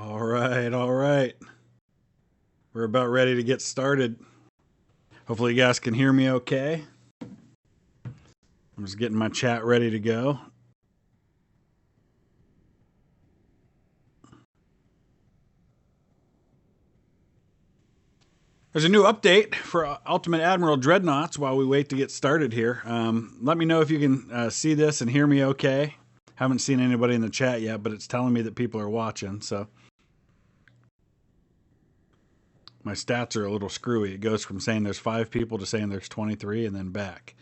All right, all right. We're about ready to get started. Hopefully, you guys can hear me okay. I'm just getting my chat ready to go. There's a new update for Ultimate Admiral Dreadnoughts while we wait to get started here. Let me know if you can see this and hear me okay. Haven't seen anybody in the chat yet, but it's telling me that people are watching, so. My stats are a little screwy. It goes from saying there's 5 people to saying there's 23 and then back.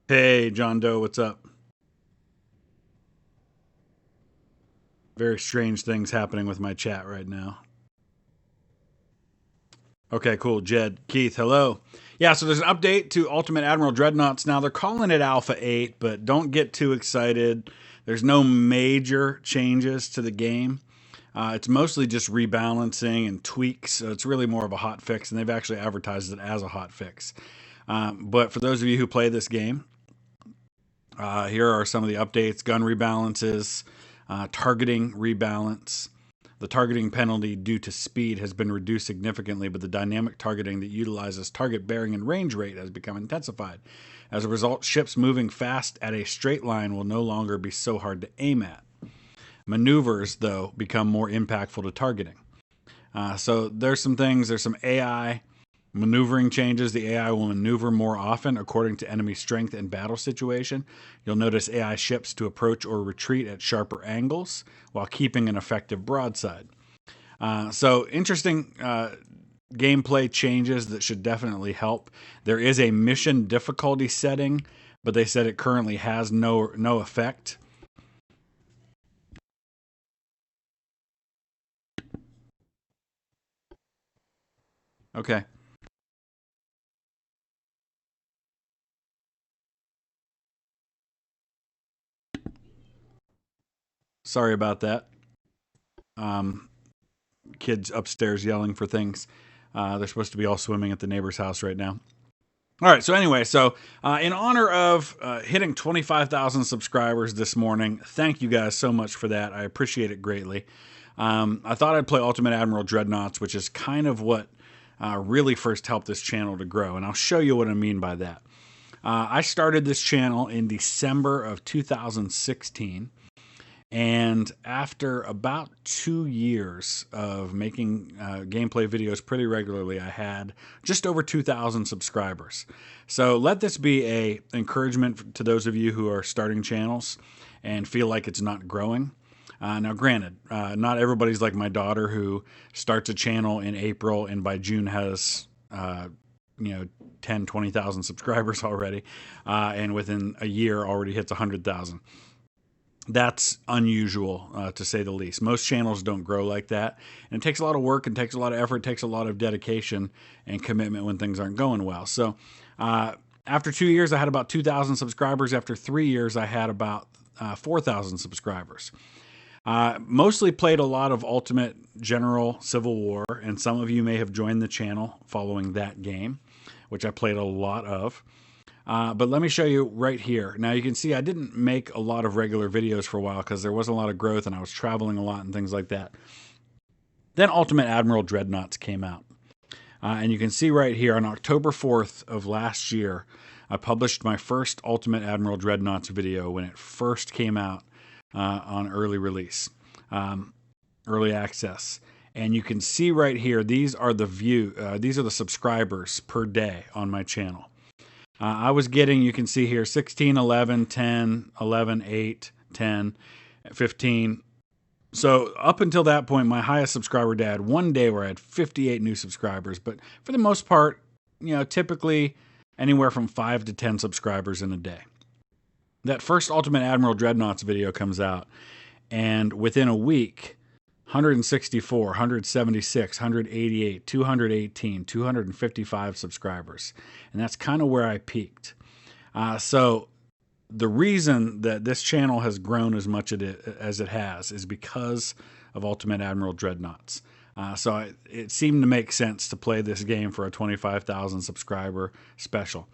Hey, John Doe, what's up? Very strange things happening with my chat right now. Okay, cool. Jed, Keith, hello. Yeah, so there's an update to Ultimate Admiral Dreadnoughts. Now, they're calling it Alpha 8, but don't get too excited. There's no major changes to the game. It's mostly just rebalancing and tweaks. So it's really more of a hot fix, and they've actually advertised it as a hot fix. But for those of you who play this game, here are some of the updates. Gun rebalances, targeting rebalance. The targeting penalty due to speed has been reduced significantly, but the dynamic targeting that utilizes target bearing and range rate has become intensified. As a result, ships moving fast at a straight line will no longer be so hard to aim at. Maneuvers, though, become more impactful to targeting. So there's some things. There's some AI maneuvering changes. The AI will maneuver more often according to enemy strength and battle situation. You'll notice AI ships to approach or retreat at sharper angles while keeping an effective broadside. So interesting gameplay changes that should definitely help. There is a mission difficulty setting, but they said it currently has no effect. Okay. Sorry about that. Kids upstairs yelling for things. They're supposed to be all swimming at the neighbor's house right now. All right, so anyway, in honor of hitting 25,000 subscribers this morning, thank you guys so much for that. I appreciate it greatly. I thought I'd play Ultimate Admiral Dreadnoughts, which is kind of what really first helped this channel to grow, and I'll show you what I mean by that. I started this channel in December of 2016. And after about 2 years of making gameplay videos pretty regularly, I had just over 2,000 subscribers. So let this be a encouragement to those of you who are starting channels and feel like it's not growing. Now, granted, not everybody's like my daughter who starts a channel in April and by June has 10, 20,000 subscribers already, and within a year already hits 100,000. That's unusual, to say the least. Most channels don't grow like that. And it takes a lot of work and takes a lot of effort, takes a lot of dedication and commitment when things aren't going well. So after 2 years, I had about 2,000 subscribers. After 3 years, I had about 4,000 subscribers. Mostly played a lot of Ultimate General Civil War, and some of you may have joined the channel following that game, which I played a lot of. But let me show you right here. Now you can see I didn't make a lot of regular videos for a while because there wasn't a lot of growth and I was traveling a lot and things like that. Then Ultimate Admiral Dreadnoughts came out. And you can see right here on October 4th of last year, I published my first Ultimate Admiral Dreadnoughts video when it first came out on early release, early access. And you can see right here, these are the subscribers per day on my channel. I was getting, you can see here, 16, 11, 10, 11, 8, 10, 15. So up until that point, my highest subscriber day, I had one day where I had 58 new subscribers. But for the most part, typically anywhere from 5 to 10 subscribers in a day. That first Ultimate Admiral Dreadnoughts video comes out, and within a week, 164, 176, 188, 218, 255 subscribers. And that's kind of where I peaked. So the reason that this channel has grown as much as it has is because of Ultimate Admiral Dreadnoughts. So it seemed to make sense to play this game for a 25,000 subscriber special.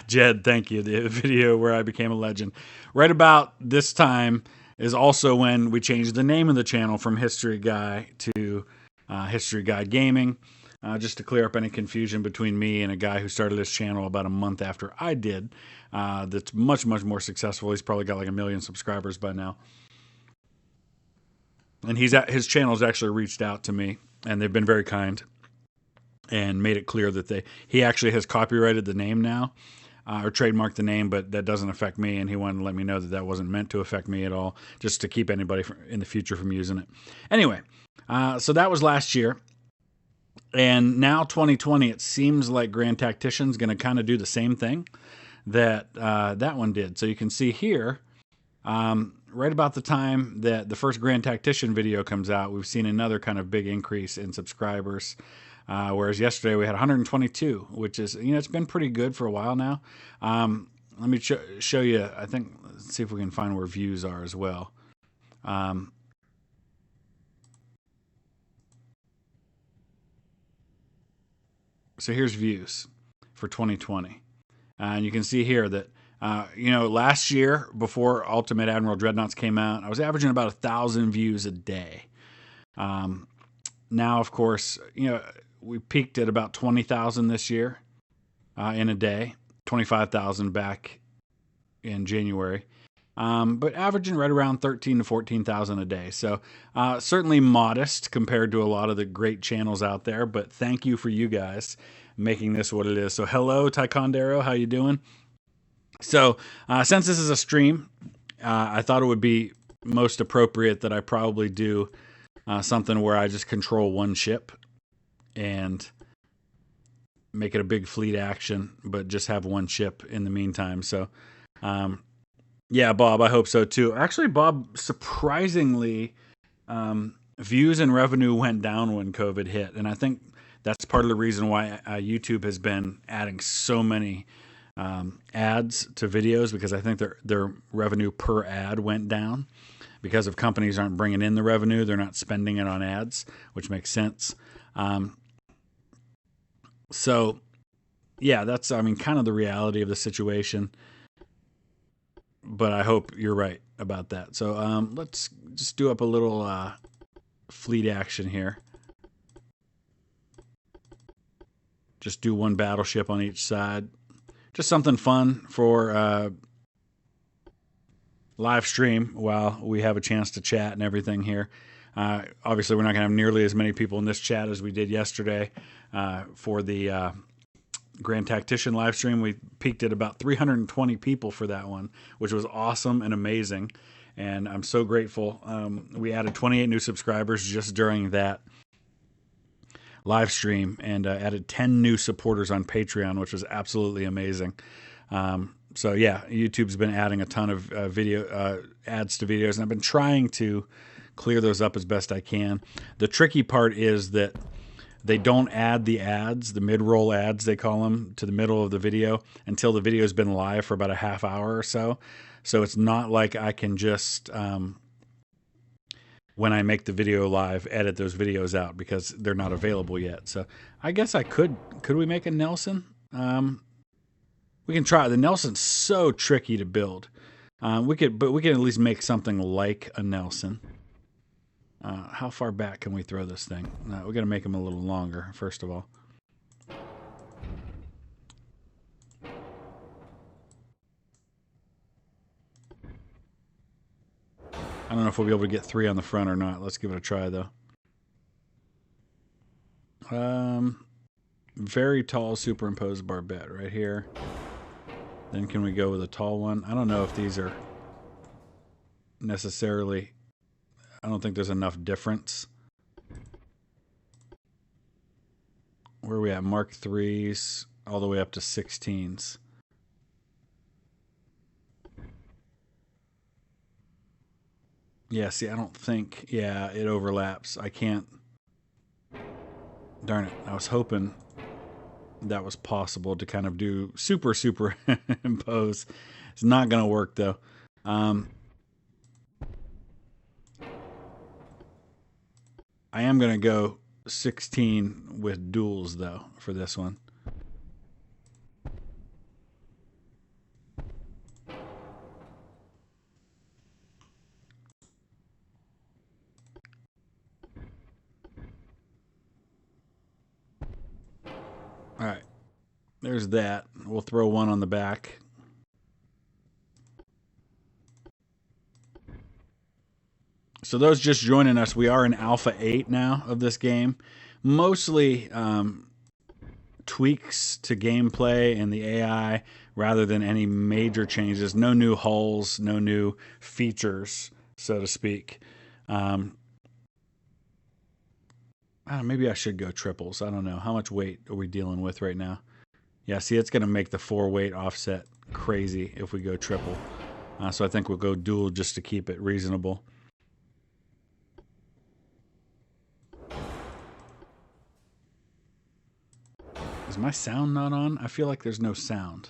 Jed, thank you. The video where I became a legend. Right about this time is also when we changed the name of the channel from History Guy to History Guy Gaming, just to clear up any confusion between me and a guy who started this channel about a month after I did. That's much, much more successful. He's probably got like 1 million subscribers by now. And his channel's actually reached out to me, and they've been very kind and made it clear that he actually has copyrighted the name now, or trademarked the name, but that doesn't affect me, and he wanted to let me know that that wasn't meant to affect me at all, just to keep anybody in the future from using it. Anyway, so that was last year, and now 2020, it seems like Grand Tactician's going to kind of do the same thing that that one did. So you can see here, right about the time that the first Grand Tactician video comes out, we've seen another kind of big increase in subscribers. Whereas yesterday we had 122, which is, it's been pretty good for a while now. Let me show you, I think, let's see if we can find where views are as well. So here's views for 2020. And you can see here that, last year before Ultimate Admiral Dreadnoughts came out, I was averaging about 1,000 views a day. Now, of course, we peaked at about 20,000 this year in a day, 25,000 back in January, but averaging right around 13 to 14,000 a day. So certainly modest compared to a lot of the great channels out there, but thank you for you guys making this what it is. So hello, Taekwondo, how you doing? So since this is a stream, I thought it would be most appropriate that I probably do something where I just control one ship and make it a big fleet action, but just have one ship in the meantime. So, yeah, Bob, I hope so too. Actually, Bob, surprisingly, views and revenue went down when COVID hit. And I think that's part of the reason why YouTube has been adding so many ads to videos, because I think their revenue per ad went down because if companies aren't bringing in the revenue, they're not spending it on ads, which makes sense. So, yeah, that's, kind of the reality of the situation. But I hope you're right about that. So let's just do up a little fleet action here. Just do one battleship on each side. Just something fun for live stream while we have a chance to chat and everything here. Obviously, we're not going to have nearly as many people in this chat as we did yesterday for the Grand Tactician live stream. We peaked at about 320 people for that one, which was awesome and amazing. And I'm so grateful. We added 28 new subscribers just during that live stream, and added 10 new supporters on Patreon, which was absolutely amazing. So yeah, YouTube's been adding a ton of video ads to videos, and I've been trying to clear those up as best I can. The tricky part is that they don't add the ads, the mid-roll ads they call them, to the middle of the video until the video's been live for about a half hour or so. So it's not like I can just when I make the video live, edit those videos out because they're not available yet. So I guess I could we make a Nelson? We can try. The Nelson's so tricky to build. But we can at least make something like a Nelson. How far back can we throw this thing? We got to make them a little longer, first of all. I don't know if we'll be able to get 3 on the front or not. Let's give it a try, though. Very tall superimposed barbette right here. Then can we go with a tall one? I don't know if these are necessarily... I don't think there's enough difference. Where are we at? Mark 3s all the way up to 16s. Yeah, see, I don't think... Yeah, it overlaps. I can't... Darn it. I was hoping that was possible to kind of do superimpose. It's not going to work, though. I am going to go 16 with duals, though, for this one. There's that. We'll throw one on the back. So those just joining us, we are in Alpha 8 now of this game. Mostly tweaks to gameplay and the AI rather than any major changes. No new hulls, no new features, so to speak. Maybe I should go triples. I don't know. How much weight are we dealing with right now? Yeah, see, it's going to make the 4 weight offset crazy if we go triple. So I think we'll go dual just to keep it reasonable. Is my sound not on? I feel like there's no sound.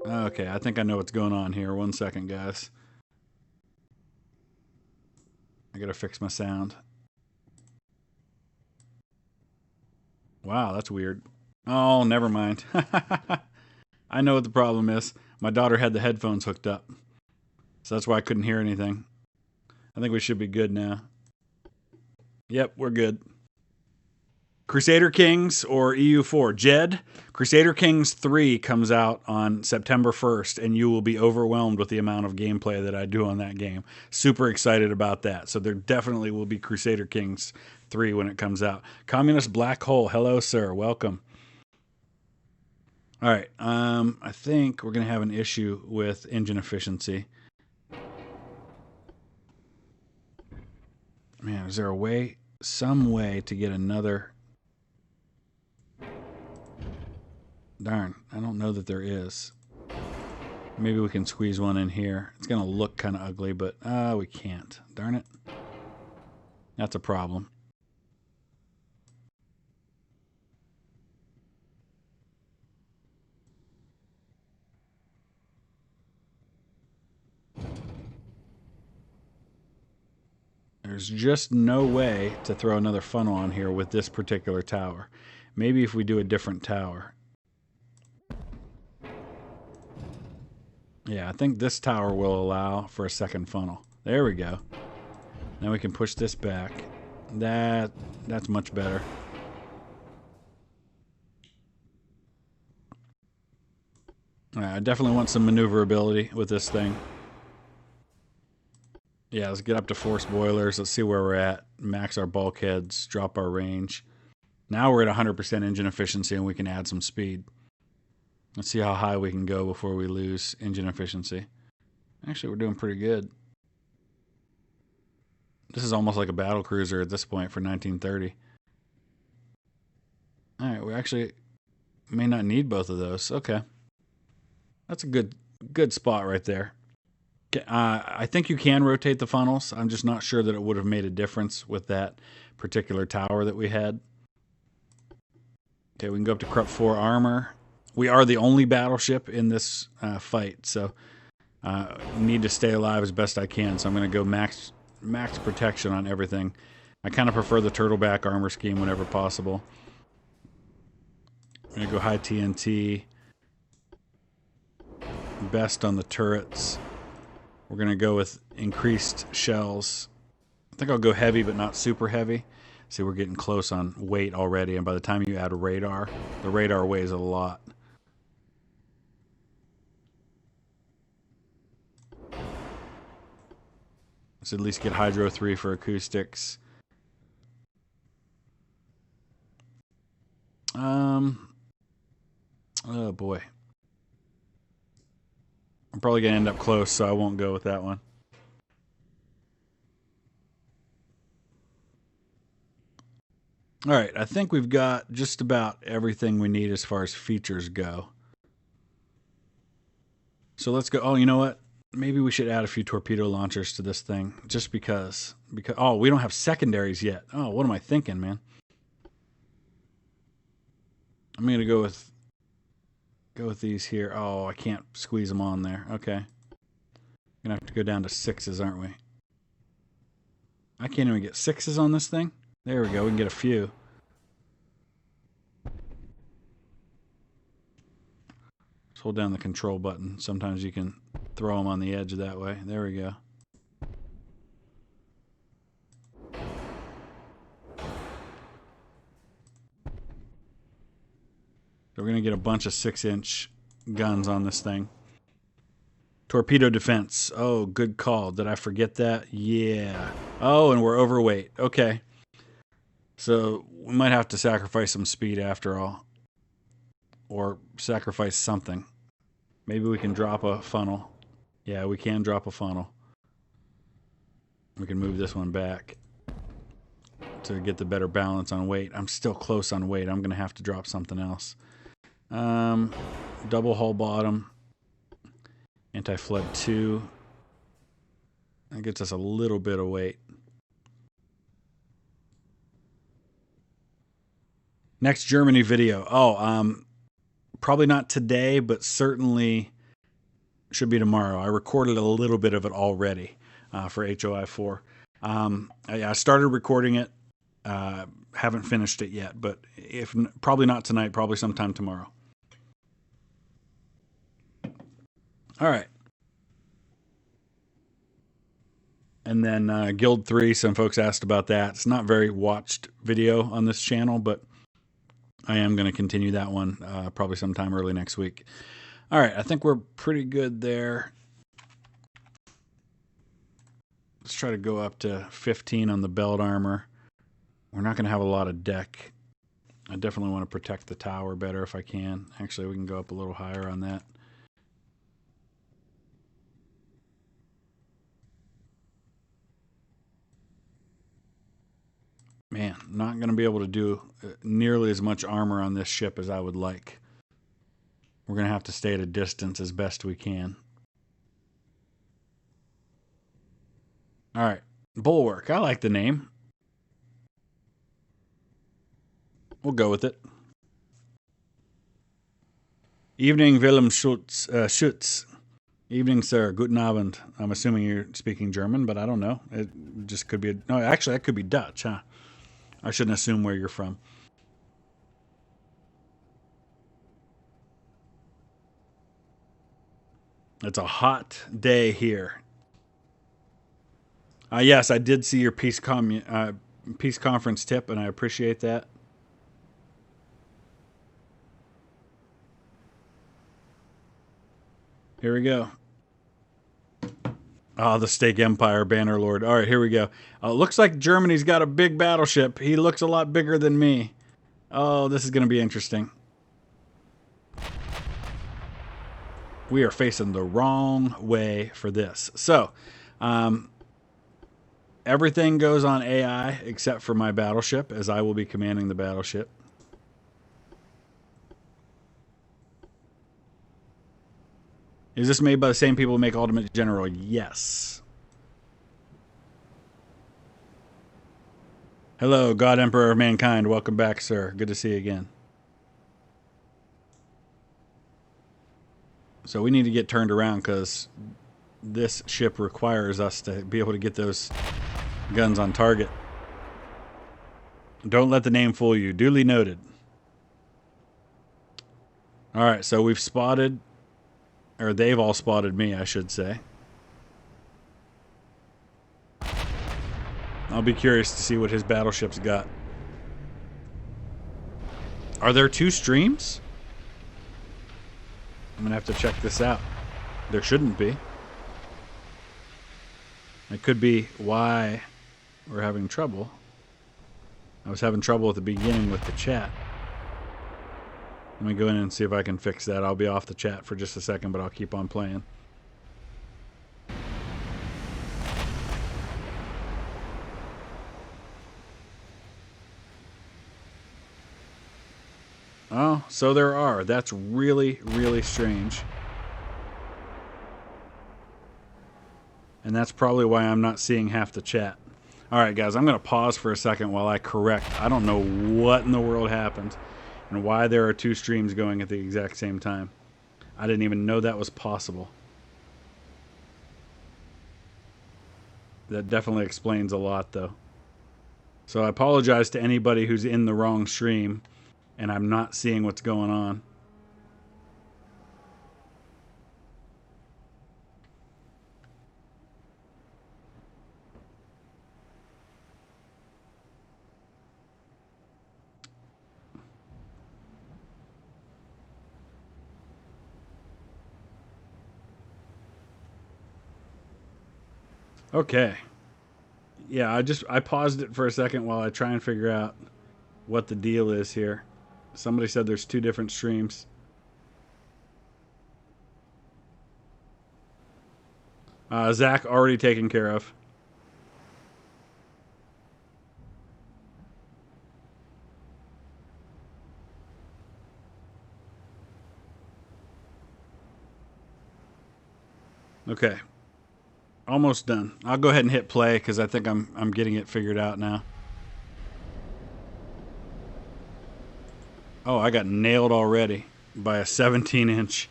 Okay, I think I know what's going on here. 1 second, guys. I gotta fix my sound. Wow, that's weird. Oh, never mind. I know what the problem is. My daughter had the headphones hooked up. So that's why I couldn't hear anything. I think we should be good now. Yep, we're good. Crusader Kings or EU4. Jed, Crusader Kings 3 comes out on September 1st, and you will be overwhelmed with the amount of gameplay that I do on that game. Super excited about that. So there definitely will be Crusader Kings 3 when it comes out. Communist Black Hole, hello, sir. Welcome. All right, I think we're going to have an issue with engine efficiency. Man, is there a way, some way to get another... Darn, I don't know that there is. Maybe we can squeeze one in here. It's going to look kind of ugly, but we can't. Darn it. That's a problem. There's just no way to throw another funnel on here with this particular tower. Maybe if we do a different tower. Yeah, I think this tower will allow for a second funnel. There we go. Now we can push this back. That's much better. I definitely want some maneuverability with this thing. Yeah, let's get up to force boilers. Let's see where we're at. Max our bulkheads, drop our range. Now we're at 100% engine efficiency and we can add some speed. Let's see how high we can go before we lose engine efficiency. Actually, we're doing pretty good. This is almost like a battle cruiser at this point for 1930. All right, we actually may not need both of those. Okay. That's a good spot right there. I think you can rotate the funnels. I'm just not sure that it would have made a difference with that particular tower that we had. Okay, we can go up to Cripe 4 armor. We are the only battleship in this fight, so need to stay alive as best I can. So I'm going to go max protection on everything. I kind of prefer the turtleback armor scheme whenever possible. I'm going to go high TNT. Best on the turrets. We're going to go with increased shells. I think I'll go heavy, but not super heavy. See, we're getting close on weight already, and by the time you add a radar, the radar weighs a lot. Let's at least get Hydro 3 for acoustics. Oh boy. I'm probably going to end up close, so I won't go with that one. All right, I think we've got just about everything we need as far as features go. So let's go. Oh, you know what? Maybe we should add a few torpedo launchers to this thing, just because. Oh, we don't have secondaries yet. Oh, what am I thinking, man? I'm going to go with these here. Oh, I can't squeeze them on there. Okay. Gonna have to go down to 6s, aren't we? I can't even get 6s on this thing. There we go. We can get a few. Just hold down the control button. Sometimes you can throw them on the edge that way. There we go. So we're going to get a bunch of 6-inch guns on this thing. Torpedo defense. Oh, good call. Did I forget that? Yeah. Oh, and we're overweight. Okay. So we might have to sacrifice some speed after all. Or sacrifice something. Maybe we can drop a funnel. Yeah, we can drop a funnel. We can move this one back to get the better balance on weight. I'm still close on weight. I'm going to have to drop something else. Double hull bottom. Anti-flood 2. That gets us a little bit of weight. Next Germany video. Oh, probably not today, but certainly should be tomorrow. I recorded a little bit of it already for HOI4. I started recording it. Haven't finished it yet, but if probably not tonight, probably sometime tomorrow. All right. And then Guild 3, some folks asked about that. It's not very watched video on this channel, but I am going to continue that one probably sometime early next week. All right, I think we're pretty good there. Let's try to go up to 15 on the belt armor. We're not going to have a lot of deck. I definitely want to protect the tower better if I can. Actually, we can go up a little higher on that. Man, not going to be able to do nearly as much armor on this ship as I would like. We're going to have to stay at a distance as best we can. All right, Bulwark. I like the name. We'll go with it. Evening, Willem Schutz. Evening, sir. Guten Abend. I'm assuming you're speaking German, but I don't know. It just could be... No, actually, that could be Dutch, huh? I shouldn't assume where you're from. It's a hot day here. Yes, I did see your peace conference tip, and I appreciate that. Here we go. Oh, the Steak Empire, Bannerlord. All right, here we go. Looks like Germany's got a big battleship. He looks a lot bigger than me. Oh, this is going to be interesting. We are facing the wrong way for this. So, everything goes on AI except for my battleship, as I will be commanding the battleship. Is this made by the same people who make Ultimate General? Yes. Hello, God Emperor of Mankind. Welcome back, sir. Good to see you again. So we need to get turned around because this ship requires us to be able to get those guns on target. Don't let the name fool you. Duly noted. All right, so we've spotted... Or they've all spotted me, I should say. I'll be curious to see what his battleship's got. Are there 2 streams? I'm going to have to check this out. There shouldn't be. It could be why we're having trouble. I was having trouble at the beginning with the chat. Let me go in and see if I can fix that. I'll be off the chat for just a second, but I'll keep on playing. Oh, so there are. That's really, really strange. And that's probably why I'm not seeing half the chat. All right, guys, I'm going to pause for a second while I correct. I don't know what in the world happened and why there are 2 streams going at the exact same time. I didn't even know that was possible. That definitely explains a lot, though. So I apologize to anybody who's in the wrong stream and I'm not seeing what's going on. Okay. Yeah, I paused it for a second while I try and figure out what the deal is here. Somebody said there's 2 different streams. Zack already taken care of. Okay. Almost done. I'll go ahead and hit play because I think I'm getting it figured out now. Oh, I got nailed already by a 17-inch.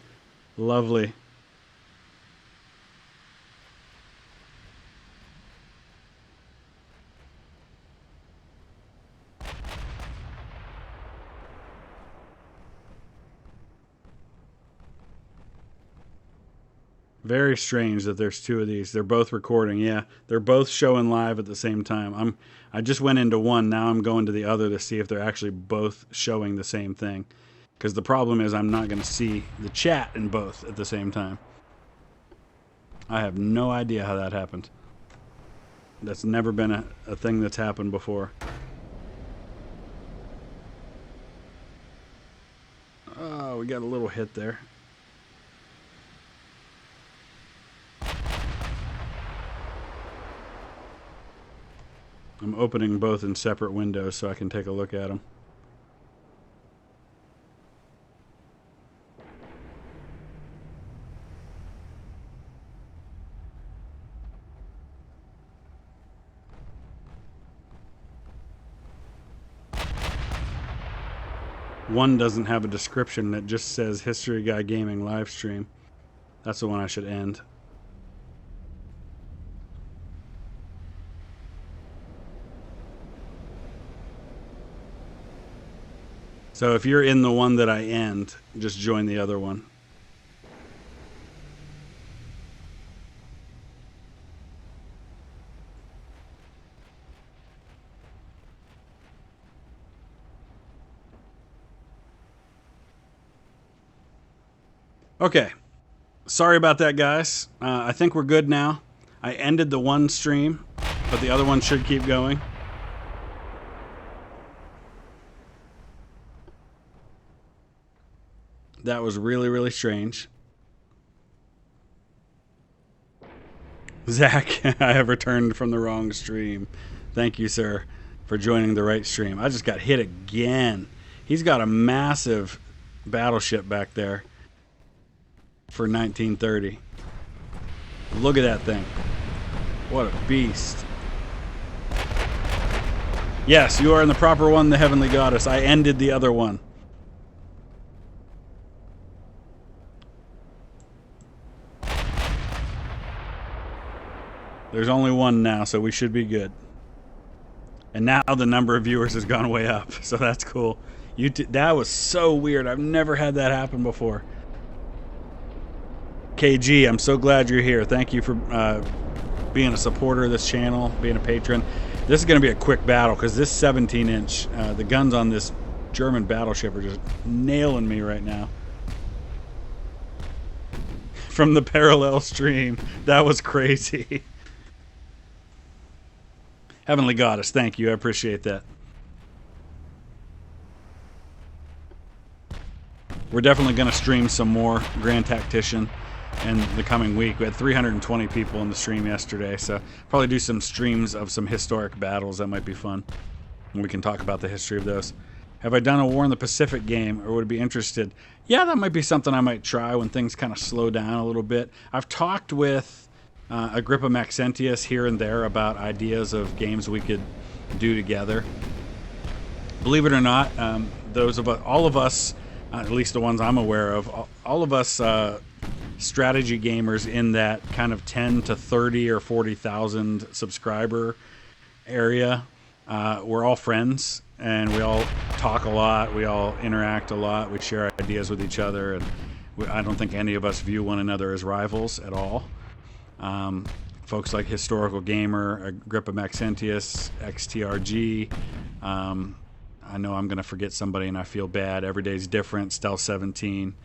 Lovely. Very strange that there's 2 of these. They're both recording. Yeah, they're both showing live at the same time. I just went into one. Now I'm going to the other to see if they're actually both showing the same thing. Because the problem is I'm not going to see the chat in both at the same time. I have no idea how that happened. That's never been a thing that's happened before. Oh, we got a little hit there. I'm opening both in separate windows so I can take a look at them. One doesn't have a description that just says History Guy Gaming Livestream. That's the one I should end. So if you're in the one that I end, just join the other one. Okay. Sorry about that, guys. I think we're good now. I ended the one stream, but the other one should keep going. That was really, really strange. Zack, I have returned from the wrong stream. Thank you, sir, for joining the right stream. I just got hit again. He's got a massive battleship back there for 1930. Look at that thing. What a beast. Yes, you are in the proper one, the Heavenly Goddess. I ended the other one. There's only one now, so we should be good. And now the number of viewers has gone way up, so that's cool. That was so weird. I've never had that happen before. KG, I'm so glad you're here. Thank you for being a supporter of this channel, being a patron. This is going to be a quick battle because this 17-inch, the guns on this German battleship are just nailing me right now. From the parallel stream. That was crazy. Heavenly Goddess, thank you. I appreciate that. We're definitely going to stream some more Grand Tactician in the coming week. We had 320 people in the stream yesterday, so probably do some streams of some historic battles. That might be fun. And we can talk about the history of those. Have I done a War in the Pacific game, or would be interested? Yeah, that might be something I might try when things kind of slow down a little bit. I've talked with Agrippa Maxentius here and there about ideas of games we could do together. Believe it or not, all of us, at least the ones I'm aware of, all of us strategy gamers in that kind of 10 to 30 or 40,000 subscriber area, we're all friends and we all talk a lot, we all interact a lot, we share ideas with each other, and I don't think any of us view one another as rivals at all. Folks like Historical Gamer, Agrippa Maxentius, XTRG, I know I'm going to forget somebody and I feel bad. Every Day's Different, Stealth 17.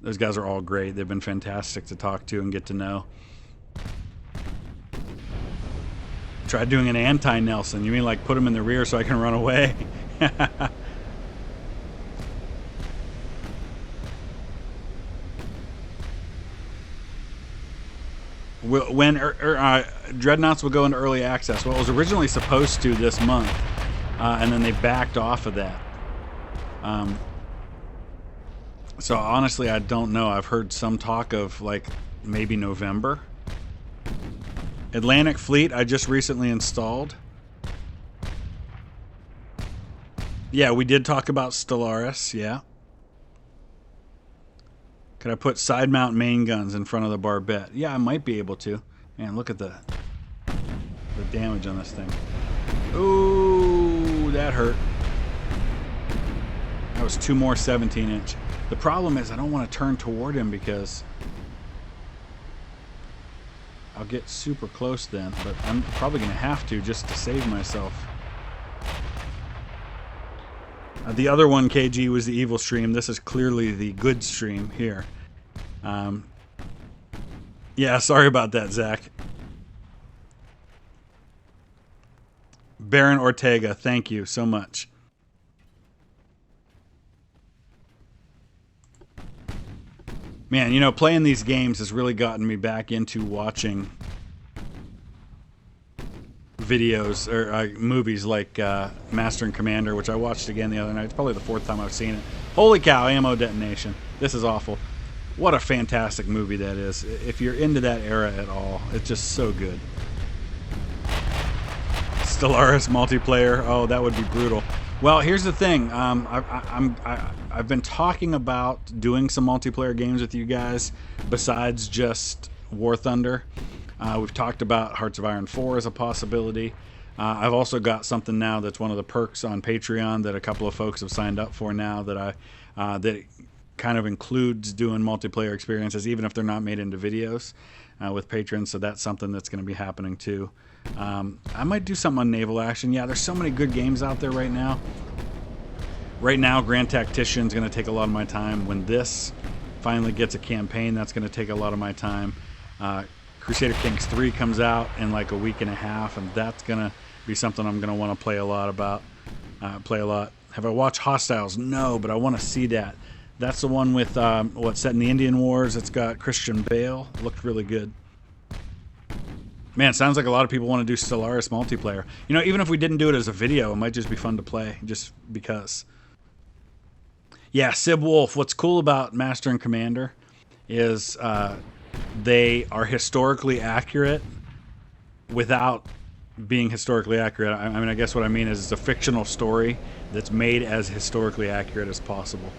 Those guys are all great. They've been fantastic to talk to and get to know. Try doing an anti-Nelson. You mean like put him in the rear so I can run away? When Dreadnoughts will go into early access. Well, it was originally supposed to this month, and then they backed off of that. So honestly, I don't know. I've heard some talk of like maybe November. Atlantic Fleet, I just recently installed. Yeah, we did talk about Stellaris, yeah. Could I put side mount main guns in front of the barbette? Yeah, I might be able to. Man, look at the damage on this thing. Ooh, that hurt. That was 2 more 17-inch. The problem is I don't want to turn toward him because I'll get super close then, but I'm probably going to have to just to save myself. The other one, KG, was the evil stream. This is clearly the good stream here. Yeah, sorry about that, Zack. Baron Ortega, thank you so much. Man, you know, playing these games has really gotten me back into watching videos or movies like Master and Commander, which I watched again the other night. It's probably the 4th time I've seen it. Holy cow, ammo detonation. This is awful. What a fantastic movie that is. If you're into that era at all, it's just so good. Stellaris multiplayer. Oh, that would be brutal. Well, here's the thing. I've been talking about doing some multiplayer games with you guys besides just War Thunder. We've talked about Hearts of Iron 4 as a possibility. I've also got something now that's one of the perks on Patreon that a couple of folks have signed up for now that that kind of includes doing multiplayer experiences, even if they're not made into videos with patrons. So that's something that's going to be happening too. I might do something on naval action. Yeah, there's so many good games out there right now. Right now, Grand Tactician is going to take a lot of my time. When this finally gets a campaign, that's going to take a lot of my time. Crusader Kings 3 comes out in like a week and a half, and that's going to be something I'm going to want to play a lot about. Have I watched Hostiles? No, but I want to see that. That's the one with, set in the Indian Wars. It's got Christian Bale. Looked really good. Man, it sounds like a lot of people want to do Stellaris multiplayer. You know, even if we didn't do it as a video, it might just be fun to play, just because. Yeah, Sib Wolf. What's cool about Master and Commander is they are historically accurate without being historically accurate. I mean, I guess what I mean is it's a fictional story that's made as historically accurate as possible.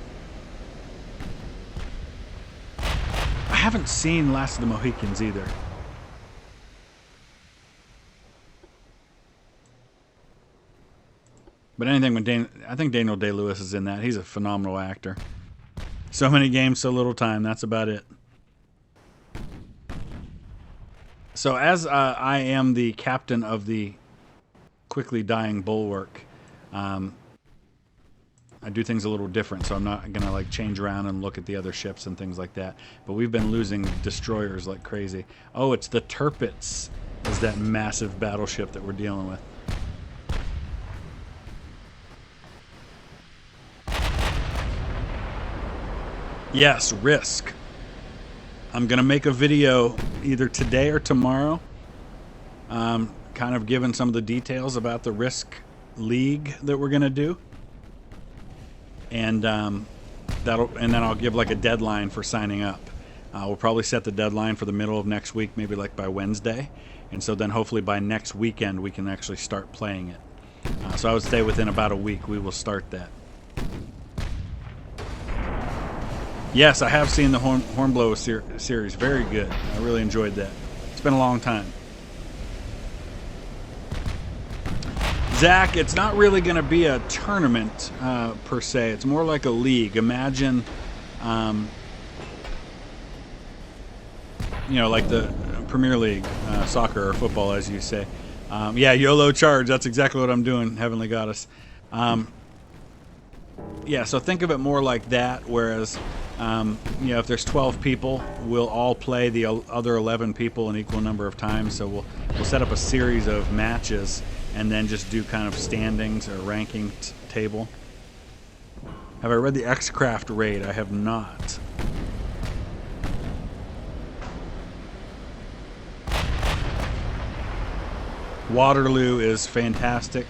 I haven't seen Last of the Mohicans either. But anything with I think Daniel Day-Lewis is in that. He's a phenomenal actor. So many games, so little time. That's about it. So as I am the captain of the quickly dying bulwark, I do things a little different. So I'm not going to like change around and look at the other ships and things like that. But we've been losing destroyers like crazy. Oh, it's the Tirpitz is that massive battleship that we're dealing with. Yes, Risk. I'm going to make a video either today or tomorrow, kind of giving some of the details about the Risk League that we're going to do. And then I'll give like a deadline for signing up. We'll probably set the deadline for the middle of next week, maybe like by Wednesday. And so then hopefully by next weekend we can actually start playing it. So I would say within about a week we will start that. Yes, I have seen the Hornblower series. Very good. I really enjoyed that. It's been a long time. Zack, it's not really going to be a tournament per se. It's more like a league. Imagine, you know, like the Premier League soccer or football, as you say. Yeah, YOLO charge. That's exactly what I'm doing, Heavenly Goddess. Yeah, so think of it more like that, whereas You know, if there's 12 people, we'll all play the other 11 people an equal number of times. So we'll set up a series of matches and then just do kind of standings or ranking table. Have I read the X-Craft raid? I have not. Waterloo is fantastic.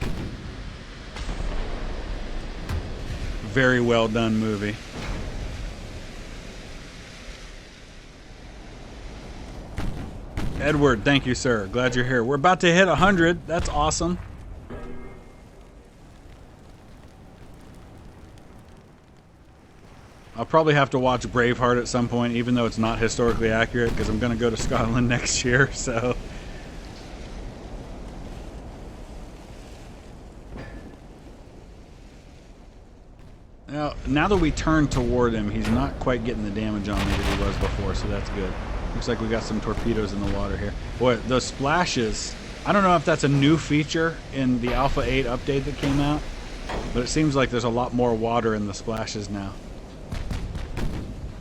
Very well done movie. Edward, thank you, sir. Glad you're here. We're about to hit 100. That's awesome. I'll probably have to watch Braveheart at some point, even though it's not historically accurate, because I'm going to go to Scotland next year, so... Now that we turn toward him, he's not quite getting the damage on me that he was before, so that's good. Looks like we got some torpedoes in the water here. Boy, those splashes, I don't know if that's a new feature in the Alpha 8 update that came out, but it seems like there's a lot more water in the splashes now.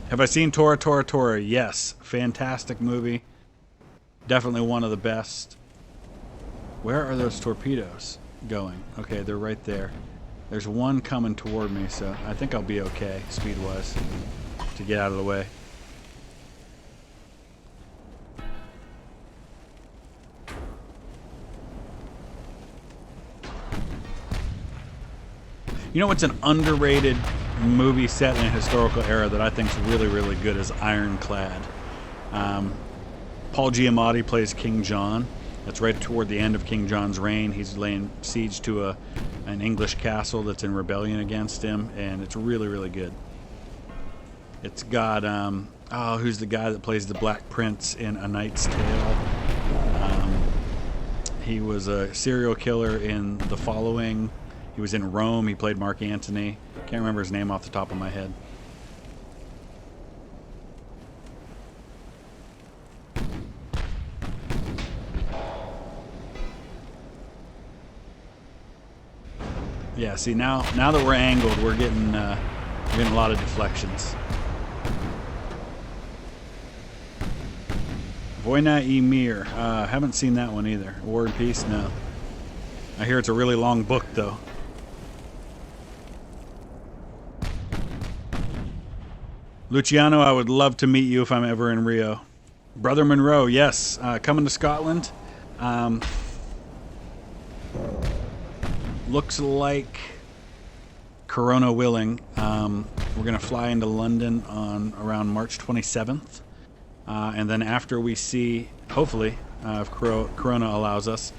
Have I seen Tora Tora Tora? Yes. Fantastic movie. Definitely one of the best. Where are those torpedoes going? Okay, they're right there. There's one coming toward me, so I think I'll be okay, speed-wise, to get out of the way. You know what's an underrated movie set in a historical era that I think is really, really good is Ironclad. Paul Giamatti plays King John. That's right toward the end of King John's reign. He's laying siege to an English castle that's in rebellion against him, and it's really, really good. It's got, who's the guy that plays the Black Prince in A Knight's Tale? He was a serial killer in The Following. He was in Rome. He played Mark Antony. Can't remember his name off the top of my head. Yeah, see, now that we're angled, we're getting a lot of deflections. Vojna i Mir. Haven't seen that one either. War and Peace? No. I hear it's a really long book, though. Luciano, I would love to meet you if I'm ever in Rio. Brother Monroe, yes. Coming to Scotland. Looks like, Corona willing, we're going to fly into London on around March 27th. And then after we see, hopefully, if Corona allows us,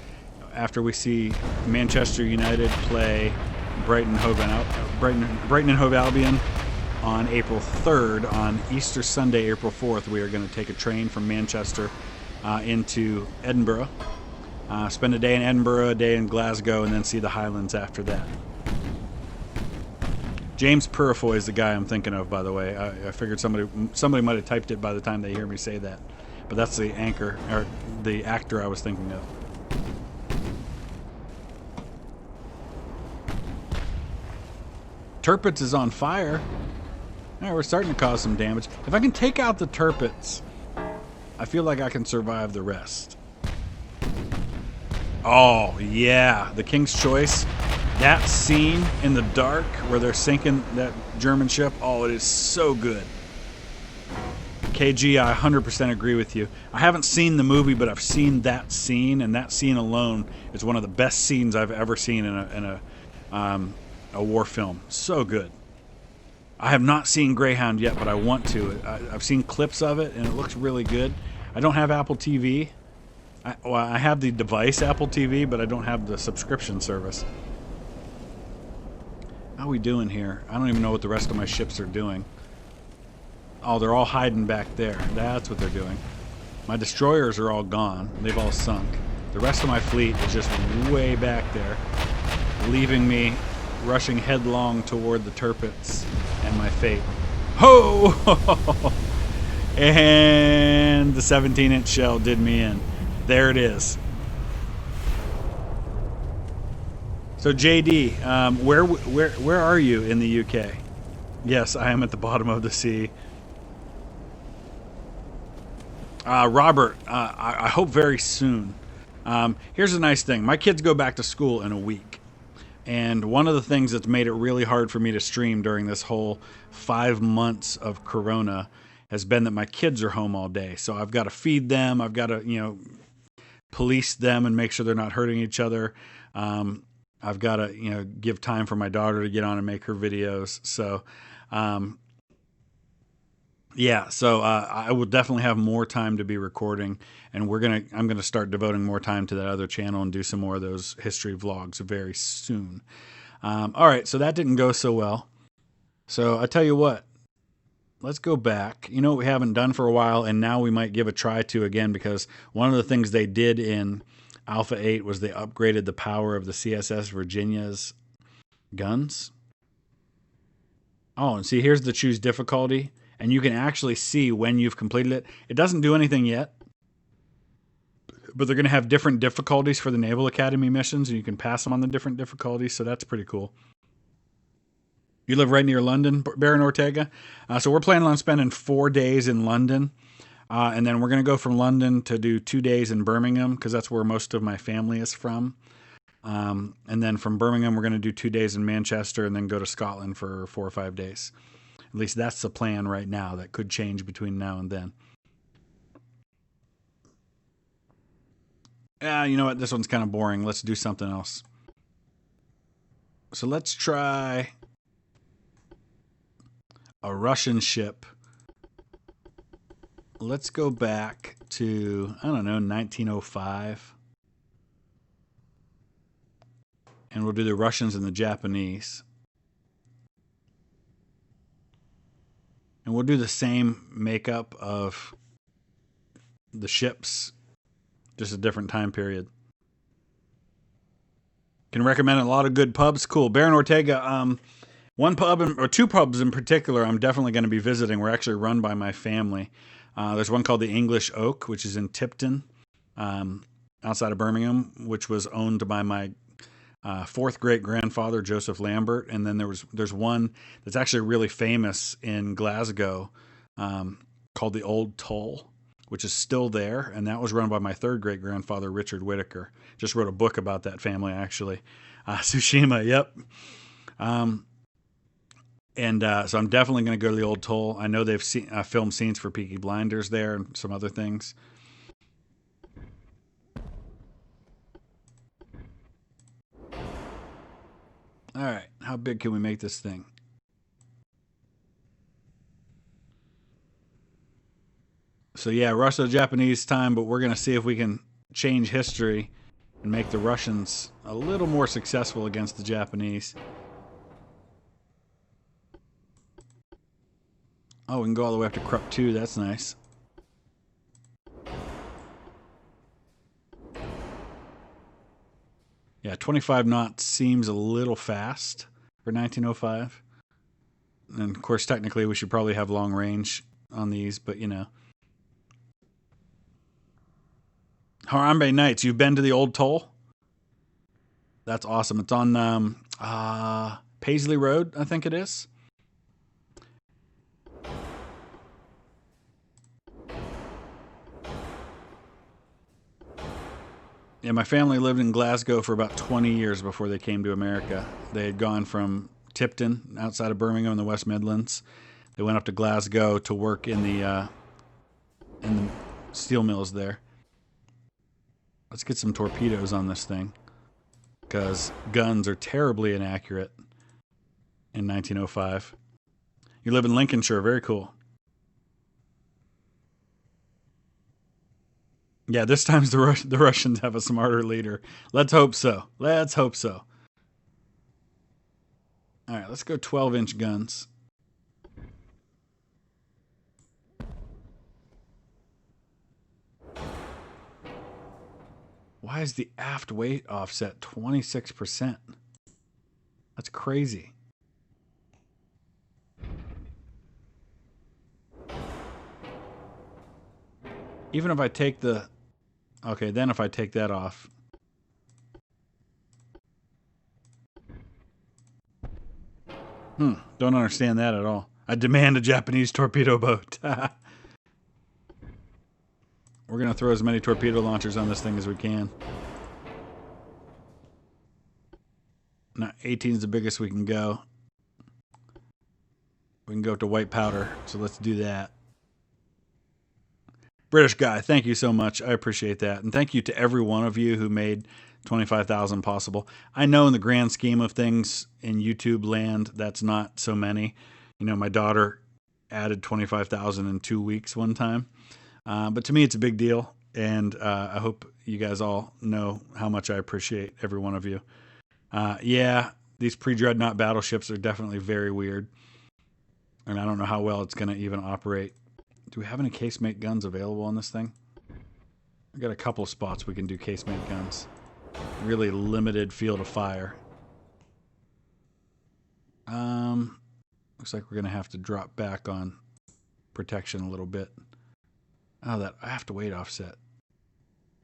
after we see Manchester United play Brighton and Hove Albion on April 3rd, on Easter Sunday, April 4th, we are going to take a train from Manchester into Edinburgh. Spend a day in Edinburgh, a day in Glasgow, and then see the Highlands after that. James Purifoy is the guy I'm thinking of, by the way. I figured somebody might have typed it by the time they hear me say that. But that's the anchor, or the actor I was thinking of. Tirpitz is on fire. All right, we're starting to cause some damage. If I can take out the Tirpitz, I feel like I can survive the rest. Oh, yeah. The King's Choice. That scene in the dark where they're sinking that German ship. Oh, it is so good. KG, I 100% agree with you. I haven't seen the movie, but I've seen that scene, and that scene alone is one of the best scenes I've ever seen in a war film. So good. I have not seen Greyhound yet, but I want to. I've seen clips of it, and it looks really good. I don't have Apple TV. I have the device Apple TV, but I don't have the subscription service. How are we doing here? I don't even know what the rest of my ships are doing. Oh, they're all hiding back there. That's what they're doing. My destroyers are all gone. They've all sunk. The rest of my fleet is just way back there, leaving me rushing headlong toward the Tirpitz and my fate. Ho! And the 17-inch shell did me in. There it is. So JD, where are you in the UK? Yes, I am at the bottom of the sea. Robert, I hope very soon. Here's a nice thing. My kids go back to school in a week. And one of the things that's made it really hard for me to stream during this whole 5 months of Corona has been that my kids are home all day. So I've got to feed them. I've got to, police them and make sure they're not hurting each other. I've got to, give time for my daughter to get on and make her videos. So, I will definitely have more time to be recording, and I'm gonna start devoting more time to that other channel and do some more of those history vlogs very soon. All right, so that didn't go so well. So I tell you what, let's go back. You know what we haven't done for a while, and now we might give a try to again, because one of the things they did in Alpha 8 was they upgraded the power of the CSS Virginia's guns. Oh, and see, here's the choose difficulty. And you can actually see when you've completed it. It doesn't do anything yet, but they're going to have different difficulties for the Naval Academy missions, and you can pass them on the different difficulties, so that's pretty cool. You live right near London, Baron Ortega? So we're planning on spending 4 days in London, and then we're going to go from London to do 2 days in Birmingham, because that's where most of my family is from. And then from Birmingham, we're going to do 2 days in Manchester, and then go to Scotland for 4 or 5 days. At least that's the plan right now. That could change between now and then. You know what? This one's kind of boring. Let's do something else. So let's try a Russian ship. Let's go back to, I don't know, 1905. And we'll do the Russians and the Japanese. And we'll do the same makeup of the ships, just a different time period. Can recommend a lot of good pubs. Cool. Baron Ortega, one pub, or 2 pubs in particular, I'm definitely going to be visiting. We're actually run by my family. There's one called the English Oak, which is in Tipton, outside of Birmingham, which was owned by my 4th great-grandfather, Joseph Lambert. And then there's one that's actually really famous in Glasgow called the Old Toll, which is still there. And that was run by my 3rd great-grandfather, Richard Whittaker. Just wrote a book about that family, actually. Tsushima, yep. So I'm definitely going to go to the Old Toll. I know they've filmed scenes for Peaky Blinders there and some other things. All right, how big can we make this thing? So yeah, Russo-Japanese time, but we're going to see if we can change history and make the Russians a little more successful against the Japanese. Oh, we can go all the way up to Cripe 2. That's nice. Yeah, 25 knots seems a little fast for 1905. And of course, technically, we should probably have long range on these, but you know. Harambe Nights, you've been to the Old Toll? That's awesome. It's on Paisley Road, I think it is. Yeah, my family lived in Glasgow for about 20 years before they came to America. They had gone from Tipton, outside of Birmingham in the West Midlands. They went up to Glasgow to work in the steel mills there. Let's get some torpedoes on this thing, because guns are terribly inaccurate in 1905. You live in Lincolnshire. Very cool. Yeah, this time the Russians have a smarter leader. Let's hope so. Let's hope so. All right, let's go 12-inch guns. Why is the aft weight offset 26%? That's crazy. Even if I take the... Okay, then if I take that off... Don't understand that at all. I demand a Japanese torpedo boat. We're going to throw as many torpedo launchers on this thing as we can. Now, 18 is the biggest we can go. We can go up to white powder, so let's do that. British guy, thank you so much. I appreciate that. And thank you to every one of you who made 25,000 possible. I know in the grand scheme of things in YouTube land, that's not so many. You know, my daughter added 25,000 in 2 weeks one time. But to me, it's a big deal. And I hope you guys all know how much I appreciate every one of you. Yeah, these pre-Dreadnought battleships are definitely very weird. And I don't know how well it's going to even operate. Do we have any casemate guns available on this thing? We've got a couple of spots we can do casemate guns. Really limited field of fire. Looks like we're going to have to drop back on protection a little bit. Oh, that I have to wait offset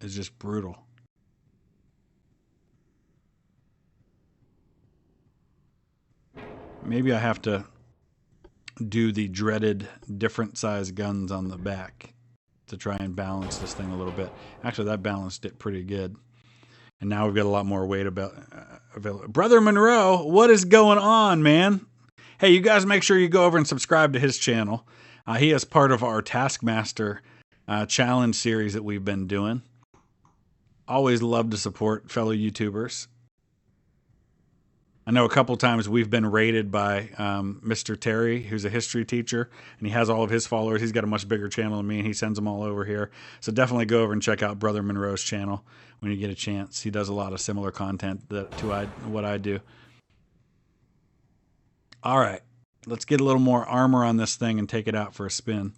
is just brutal. Maybe I have to do the dreaded different size guns on the back to try and balance this thing a little bit. Actually, that balanced it pretty good. And now we've got a lot more weight available. Brother Monroe, what is going on, man? Hey, you guys make sure you go over and subscribe to his channel. He is part of our Taskmaster challenge series that we've been doing. Always love to support fellow YouTubers. I know a couple times we've been raided by Mr. Terry, who's a history teacher, and he has all of his followers. He's got a much bigger channel than me, and he sends them all over here. So definitely go over and check out Brother Monroe's channel when you get a chance. He does a lot of similar content to what I do. All right, let's get a little more armor on this thing and take it out for a spin.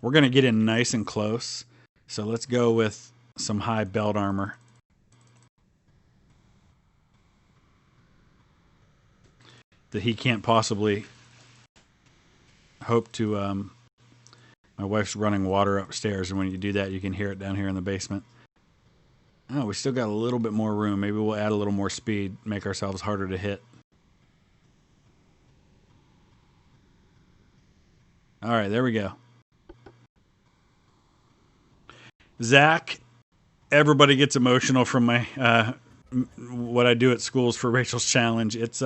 We're going to get in nice and close, so let's go with some high belt armor. That he can't possibly hope to. My wife's running water upstairs, and when you do that, you can hear it down here in the basement. Oh, we still got a little bit more room. Maybe we'll add a little more speed, make ourselves harder to hit. All right, there we go. Zack, everybody gets emotional from my what I do at schools for Rachel's challenge. It's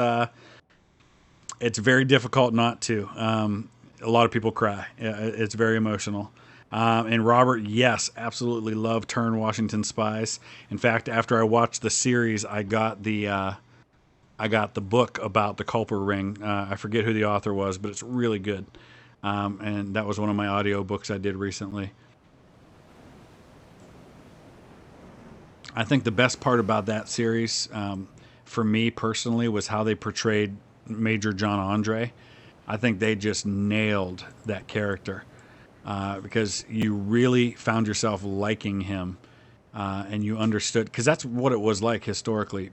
very difficult not to. A lot of people cry. It's very emotional. And Robert, yes, absolutely love Turn Washington Spies. In fact, after I watched the series, I got the book about the Culper Ring. I forget who the author was, but it's really good. And that was one of my audio books I did recently. I think the best part about that series, for me personally, was how they portrayed Major John Andre. I think they just nailed that character because you really found yourself liking him and you understood, because that's what it was like historically.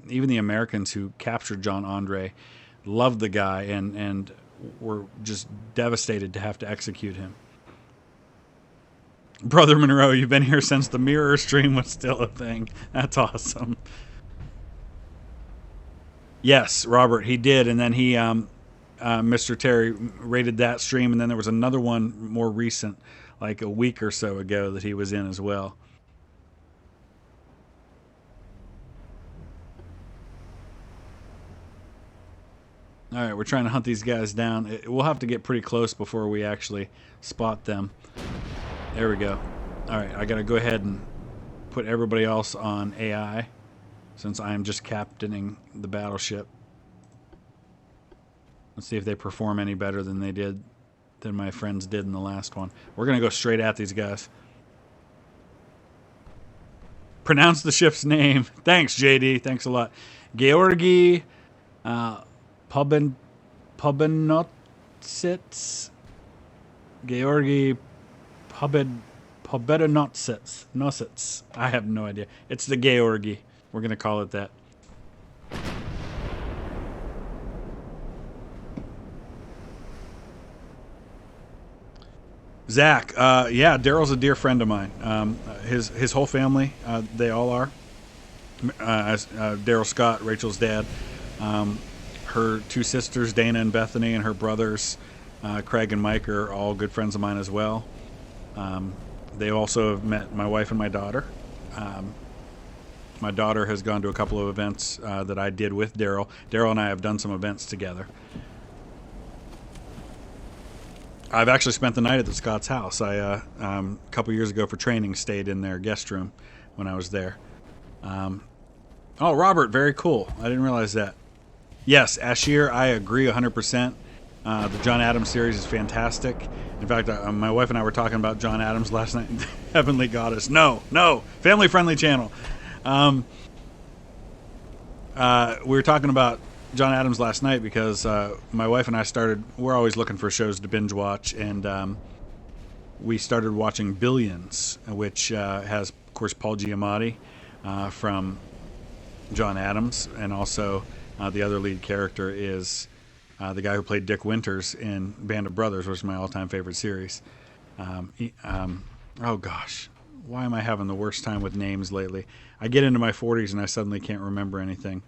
Even the Americans who captured John Andre loved the guy and were just devastated to have to execute him. Brother Monroe, you've been here since the mirror stream was still a thing. That's awesome. Yes, Robert, he did, and then he, Mr. Terry, rated that stream, and then there was another one more recent, like a week or so ago, that he was in as well. All right, we're trying to hunt these guys down. We'll have to get pretty close before we actually spot them. There we go. All right, I got to go ahead and put everybody else on AI since I am just captaining the battleship. Let's see if they perform any better than my friends did in the last one. We're going to go straight at these guys. Pronounce the ship's name. Thanks, JD. Thanks a lot. Georgi Pobedonosits. Georgi Pobedonosits. I have no idea. It's the Georgi. We're going to call it that. Zack, yeah, Daryl's a dear friend of mine. His whole family, they all are. Daryl Scott, Rachel's dad. her two sisters, Dana and Bethany, and her brothers, Craig and Mike, are all good friends of mine as well. They also have met my wife and my daughter. My daughter has gone to a couple of events that I did with Daryl. Daryl and I have done some events together. I've actually spent the night at the Scott's house. I a couple years ago for training stayed in their guest room when I was there. Oh, Robert, very cool. I didn't realize that. Yes, Ashir, I agree 100%. The John Adams series is fantastic. In fact, my wife and I were talking about John Adams last night. Heavenly Goddess. No, family-friendly channel. We were talking about John Adams last night because my wife and I we're always looking for shows to binge watch, and we started watching Billions, which has, of course, Paul Giamatti from John Adams, and also the other lead character is the guy who played Dick Winters in Band of Brothers, which is my all-time favorite series. Oh gosh, why am I having the worst time with names lately? I get into my 40s and I suddenly can't remember anything.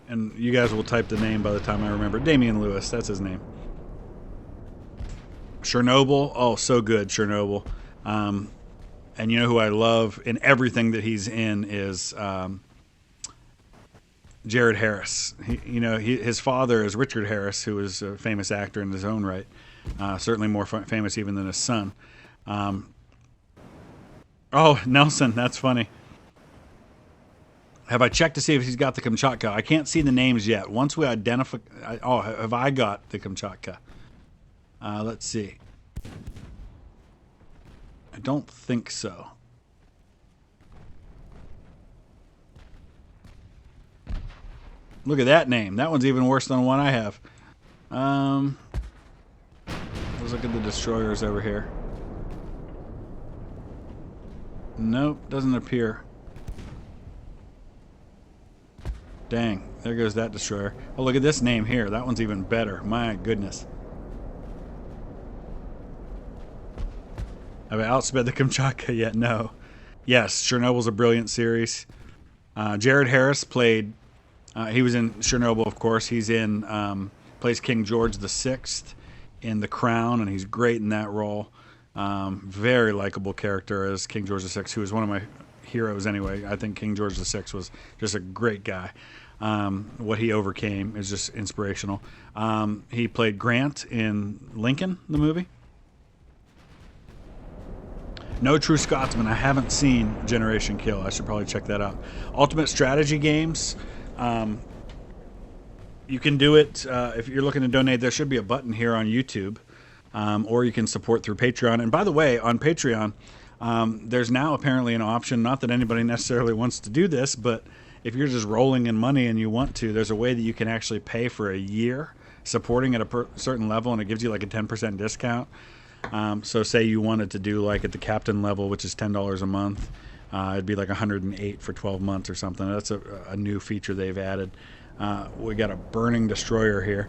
And you guys will type the name by the time I remember. Damian Lewis, that's his name. Chernobyl, oh, so good, Chernobyl. And you know who I love in everything that he's in is Jared Harris. His father is Richard Harris, who is a famous actor in his own right. Certainly more famous even than his son. Oh, Nelson, that's funny. Have I checked to see if he's got the Kamchatka? I can't see the names yet. Once we identify... have I got the Kamchatka? Let's see. I don't think so. Look at that name. That one's even worse than the one I have. Let's look at the destroyers over here. Nope, doesn't appear. Dang, there goes that destroyer. Oh, look at this name here. That one's even better. My goodness. Have I outsped the Kamchatka yet? No. Yes, Chernobyl's a brilliant series. Jared Harris played... he was in Chernobyl, of course. He's in... plays King George VI in The Crown, and he's great in that role. Very likable character as King George VI, who was one of my heroes anyway. I think King George VI was just a great guy. What he overcame is just inspirational. He played Grant in Lincoln, the movie. No True Scotsman. I haven't seen Generation Kill. I should probably check that out. Ultimate Strategy Games. You can do it if you're looking to donate. There should be a button here on YouTube, or you can support through Patreon. And by the way, on Patreon, there's now apparently an option. Not that anybody necessarily wants to do this, but if you're just rolling in money and you want to, there's a way that you can actually pay for a year supporting at a certain level, and it gives you like a 10% discount. So say you wanted to do like at the captain level, which is $10 a month, it'd be like $108 for 12 months or something. That's a new feature they've added. We got a burning destroyer here.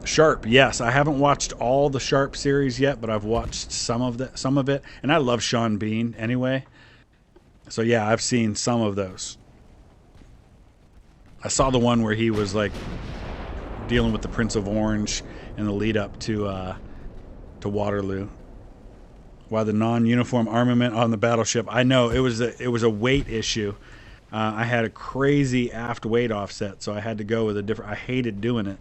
Sharp, yes, I haven't watched all the Sharp series yet, but I've watched some of it, and I love Sean Bean anyway. So yeah, I've seen some of those. I saw the one where he was like dealing with the Prince of Orange in the lead up to Waterloo. Why the non-uniform armament on the battleship? I know it was a weight issue. I had a crazy aft weight offset, so I had to go with a different. I hated doing it,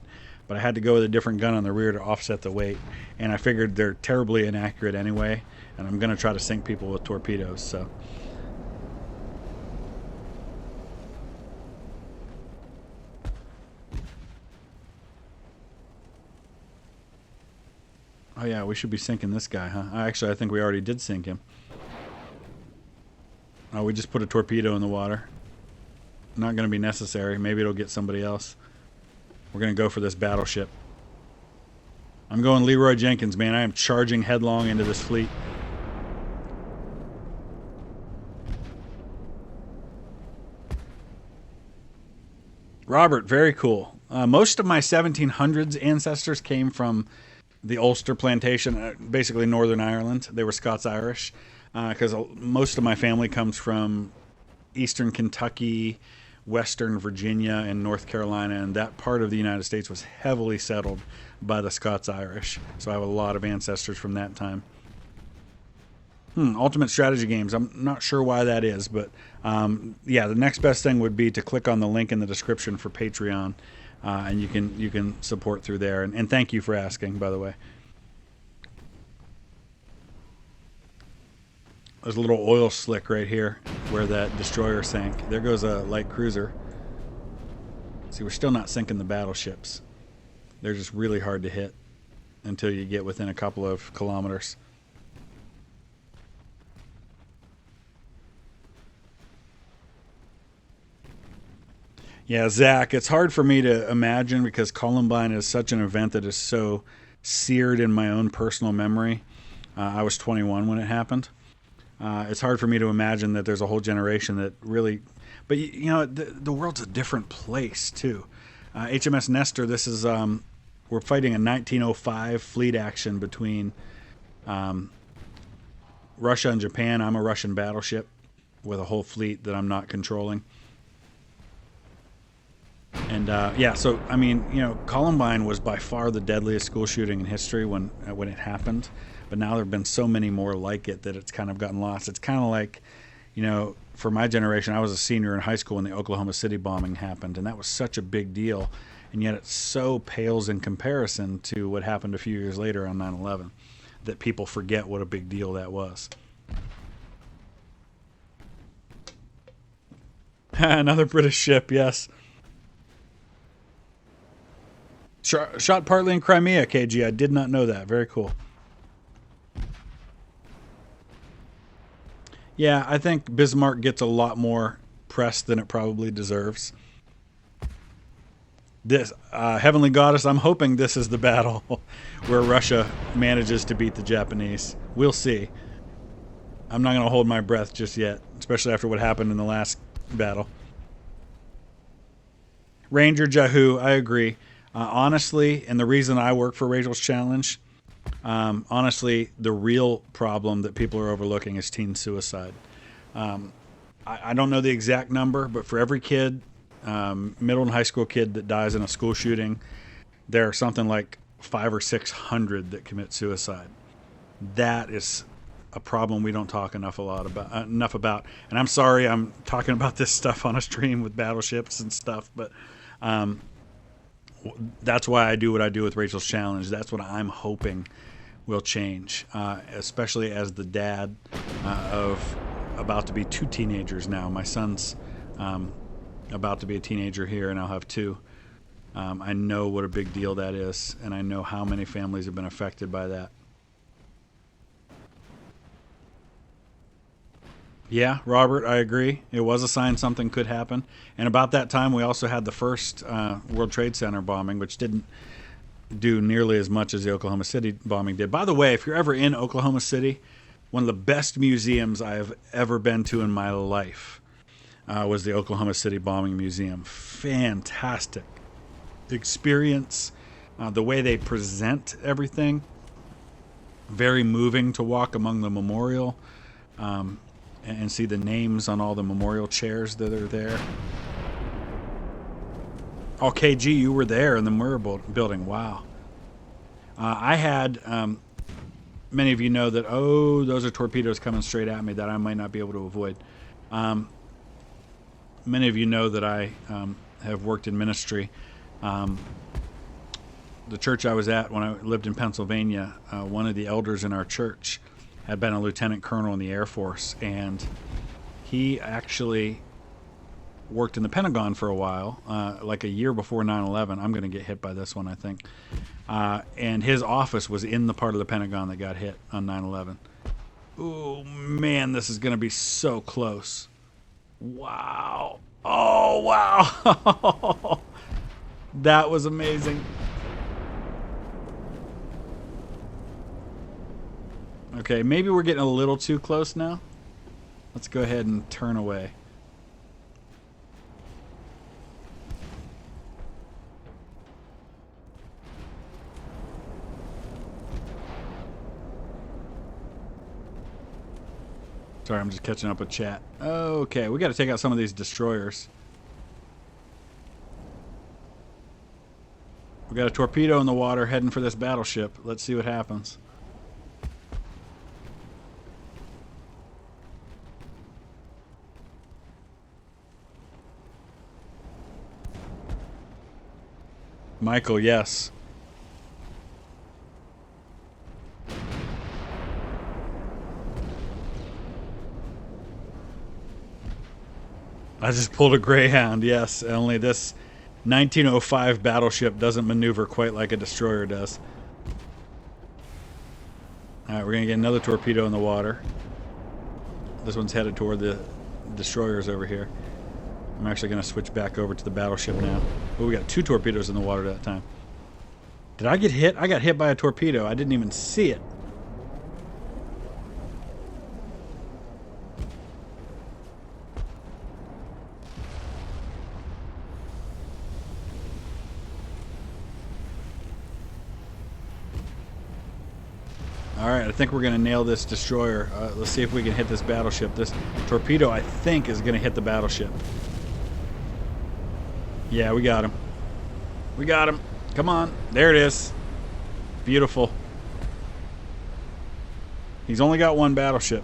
but I had to go with a different gun on the rear to offset the weight. And I figured they're terribly inaccurate anyway, and I'm going to try to sink people with torpedoes. So. Oh yeah, we should be sinking this guy, huh? Actually, I think we already did sink him. Oh, we just put a torpedo in the water. Not going to be necessary. Maybe it'll get somebody else. We're going to go for this battleship. I'm going Leroy Jenkins, man. I am charging headlong into this fleet. Robert, very cool. Most of my 1700s ancestors came from the Ulster plantation, basically Northern Ireland. They were Scots-Irish. because most of my family comes from eastern Kentucky, western Virginia, and North Carolina, and that part of the United States was heavily settled by the Scots-Irish. So I have a lot of ancestors from that time. Ultimate strategy games. I'm not sure why that is, but yeah, the next best thing would be to click on the link in the description for Patreon, and you can support through there. And thank you for asking, by the way. There's a little oil slick right here where that destroyer sank. There goes a light cruiser. See, we're still not sinking the battleships. They're just really hard to hit until you get within a couple of kilometers. Yeah, Zach, it's hard for me to imagine because Columbine is such an event that is so seared in my own personal memory. I was 21 when it happened. It's hard for me to imagine that there's a whole generation that really... But, you know, the world's a different place, too. HMS Nestor, this is... we're fighting a 1905 fleet action between Russia and Japan. I'm a Russian battleship with a whole fleet that I'm not controlling. And yeah, so I mean, you know, Columbine was by far the deadliest school shooting in history when it happened. But now there have been so many more like it that it's kind of gotten lost. It's kind of like, you know, for my generation, I was a senior in high school when the Oklahoma City bombing happened, and that was such a big deal. And yet it so pales in comparison to what happened a few years later on 9/11 that people forget what a big deal that was. Another British ship, yes. Shot partly in Crimea, KG. I did not know that. Very cool. Yeah, I think Bismarck gets a lot more press than it probably deserves. This Heavenly Goddess, I'm hoping this is the battle where Russia manages to beat the Japanese. We'll see. I'm not going to hold my breath just yet, especially after what happened in the last battle. Ranger Jahu, I agree. Honestly, and the reason I work for Rachel's Challenge, honestly, the real problem that people are overlooking is teen suicide. I don't know the exact number, but for every kid, middle and high school kid that dies in a school shooting, there are something like 500 or 600 that commit suicide. That is a problem we don't talk enough about. And I'm sorry I'm talking about this stuff on a stream with battleships and stuff, but that's why I do what I do with Rachel's Challenge. That's what I'm hoping will change, especially as the dad of about to be 2 teenagers now. My son's about to be a teenager here, and I'll have 2. I know what a big deal that is, and I know how many families have been affected by that. Yeah, Robert, I agree. It was a sign something could happen. And about that time, we also had the first World Trade Center bombing, which didn't do nearly as much as the Oklahoma City bombing did. By the way, if you're ever in Oklahoma City, one of the best museums I have ever been to in my life was the Oklahoma City Bombing Museum. Fantastic experience. The way they present everything, very moving to walk among the memorial. And see the names on all the memorial chairs that are there. Oh, KG, you were there in the memorial building. Wow. I had, many of you know that, oh, those are torpedoes coming straight at me that I might not be able to avoid. Many of you know that I have worked in ministry. The church I was at when I lived in Pennsylvania, one of the elders in our church had been a lieutenant colonel in the Air Force, and he actually worked in the Pentagon for a while, like a year before 9/11. I'm going to get hit by this one, I think. And his office was in the part of the Pentagon that got hit on 9/11. Oh, man, this is going to be so close. Wow. Oh, wow. That was amazing. Okay, maybe we're getting a little too close now. Let's go ahead and turn away. Sorry, I'm just catching up with chat. Okay, we got to take out some of these destroyers. We got a torpedo in the water heading for this battleship. Let's see what happens. Michael, yes. I just pulled a Greyhound, yes. Only this 1905 battleship doesn't maneuver quite like a destroyer does. Alright, we're going to get another torpedo in the water. This one's headed toward the destroyers over here. I'm actually going to switch back over to the battleship now. Oh, we got 2 torpedoes in the water that time. Did I get hit? I got hit by a torpedo. I didn't even see it. Alright, I think we're going to nail this destroyer. Let's see if we can hit this battleship. This torpedo, I think, is going to hit the battleship. Yeah, we got him. We got him. Come on. There it is. Beautiful. He's only got 1 battleship.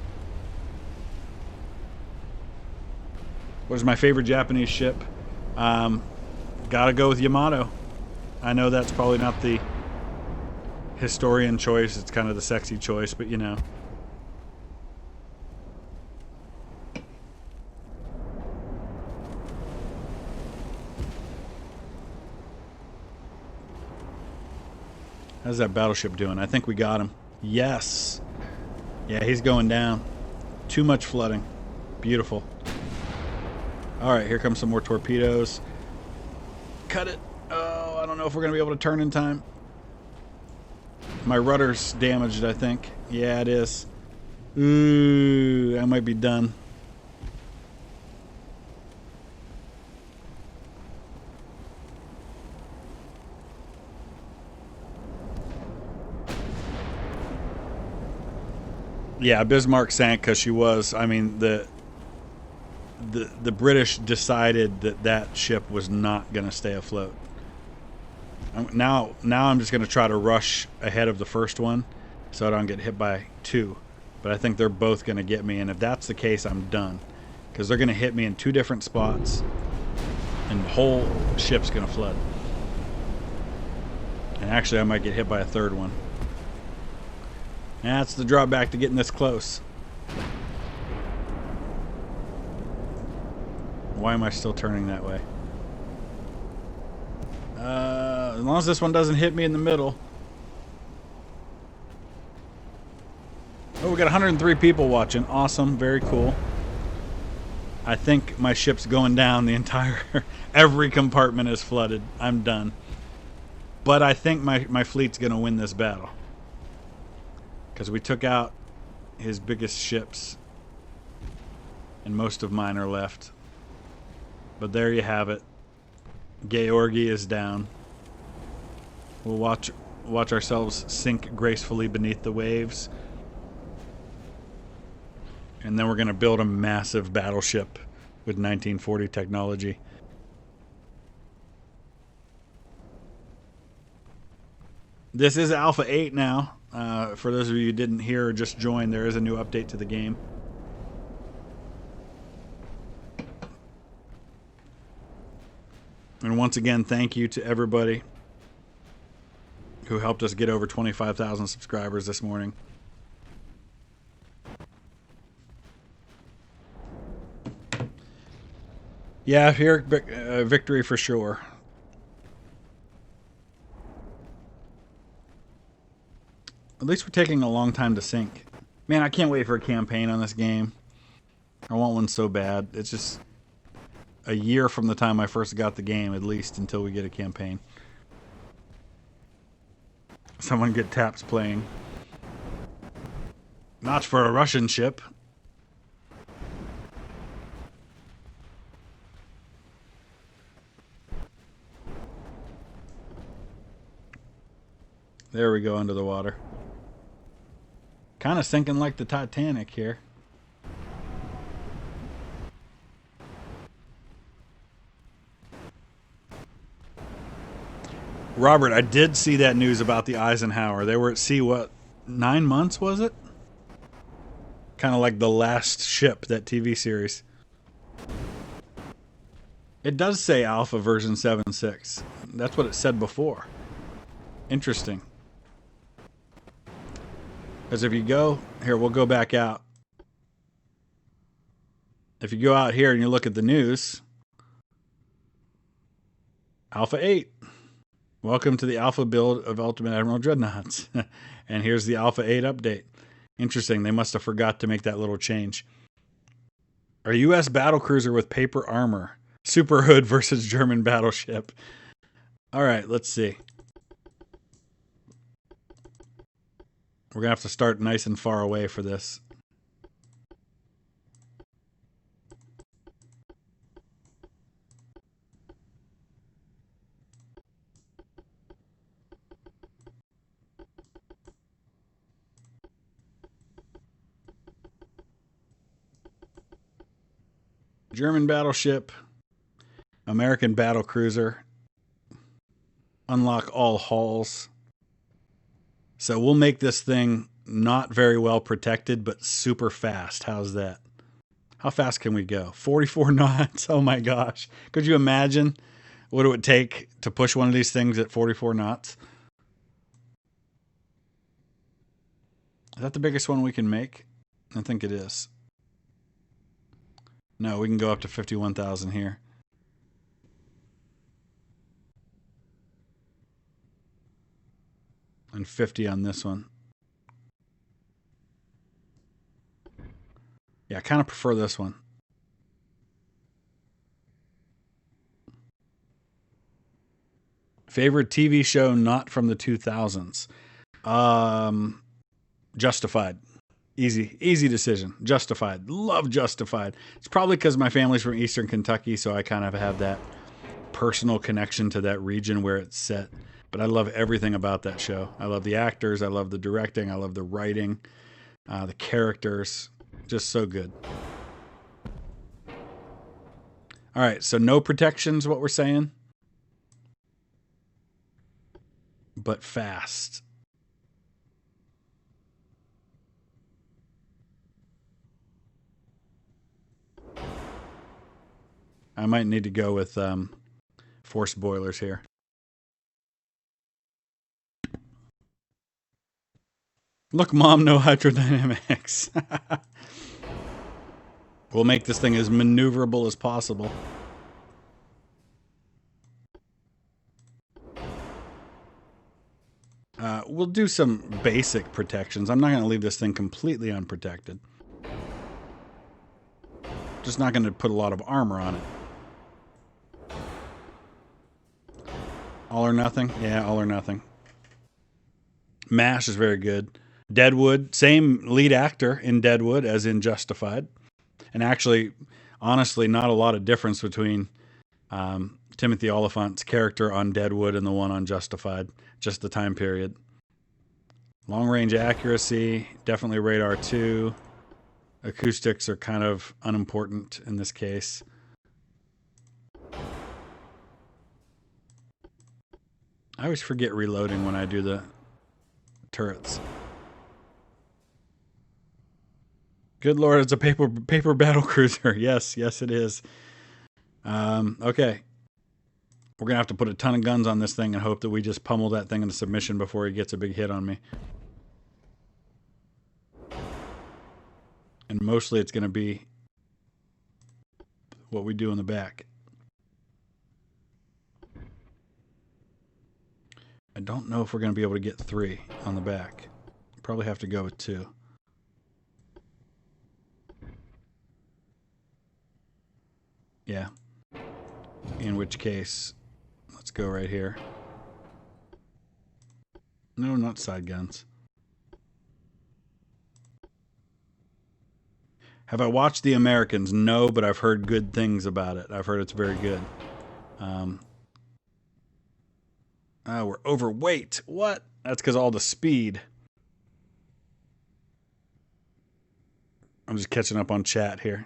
What is my favorite Japanese ship? Gotta go with Yamato. I know that's probably not the historian choice. It's kind of the sexy choice, but you know. How's that battleship doing? I think we got him. Yes. Yeah, he's going down. Too much flooding. Beautiful. Alright, here comes some more torpedoes. Cut it. Oh, I don't know if we're going to be able to turn in time. My rudder's damaged, I think. Yeah, it is. Ooh, I might be done. Yeah, Bismarck sank because she was. I mean, the British decided that that ship was not going to stay afloat. Now I'm just going to try to rush ahead of the first one so I don't get hit by 2. But I think they're both going to get me, and if that's the case, I'm done. Because they're going to hit me in 2 different spots, and the whole ship's going to flood. And actually, I might get hit by a 3rd one. That's the drawback to getting this close. Why am I still turning that way? As long as this one doesn't hit me in the middle. Oh, we got 103 people watching. Awesome. Very cool. I think my ship's going down. The entire... every compartment is flooded. I'm done. But I think my fleet's going to win this battle. Because we took out his biggest ships. And most of mine are left. But there you have it. Georgi is down. We'll watch ourselves sink gracefully beneath the waves. And then we're going to build a massive battleship with 1940 technology. This is Alpha 8 now. For those of you who didn't hear or just joined, there is a new update to the game. And once again, thank you to everybody who helped us get over 25,000 subscribers this morning. Yeah, here, victory for sure. At least we're taking a long time to sink. Man, I can't wait for a campaign on this game. I want one so bad. It's just a year from the time I first got the game, at least, until we get a campaign. Someone get taps playing. Not for a Russian ship. There we go, under the water. Kind of sinking like the Titanic here. Robert, I did see that news about the Eisenhower. They were at sea, what, 9 months, was it? Kind of like The Last Ship, that TV series. It does say Alpha version 7.6. That's what it said before. Interesting. Because if you go... Here, we'll go back out. If you go out here and you look at the news... Alpha 8. Welcome to the Alpha build of Ultimate Admiral Dreadnoughts. And here's the Alpha 8 update. Interesting. They must have forgot to make that little change. A U.S. battlecruiser with paper armor. Super Hood versus German battleship. All right, let's see. We're going to have to start nice and far away for this. German battleship, American battlecruiser, unlock all hulls. So we'll make this thing not very well protected, but super fast. How's that? How fast can we go? 44 knots. Oh my gosh. Could you imagine what it would take to push one of these things at 44 knots? Is that the biggest one we can make? I think it is. No, we can go up to 51,000 here. And 50 on this one. Yeah, I kind of prefer this one. Favorite TV show not from the 2000s? Justified. Easy decision. Justified. Love Justified. It's probably because my family's from Eastern Kentucky, so I kind of have that personal connection to that region where it's set. But I love everything about that show. I love the actors. I love the directing. I love the writing. The characters. Just so good. All right, so no protections, what we're saying. But fast. I might need to go with forced boilers here. Look, Mom, no hydrodynamics. We'll make this thing as maneuverable as possible. We'll do some basic protections. I'm not going to leave this thing completely unprotected. Just not going to put a lot of armor on it. All or nothing? Yeah, all or nothing. MASH is very good. Deadwood, same lead actor in Deadwood as in Justified. And actually, honestly, not a lot of difference between Timothy Oliphant's character on Deadwood and the one on Justified. Just the time period. Long range accuracy, definitely radar 2. Acoustics are kind of unimportant in this case. I always forget reloading when I do the turrets. Good Lord, it's a paper battle cruiser. Yes, it is. Okay. We're going to have to put a ton of guns on this thing and hope that we just pummel that thing into submission before he gets a big hit on me. And mostly it's going to be what we do in the back. I don't know if we're going to be able to get 3 on the back. Probably have to go with 2. Yeah. In which case, let's go right here. No, not side guns. Have I watched The Americans? No, but I've heard good things about it. I've heard it's very good. We're overweight. What? That's because all the speed. I'm just catching up on chat here.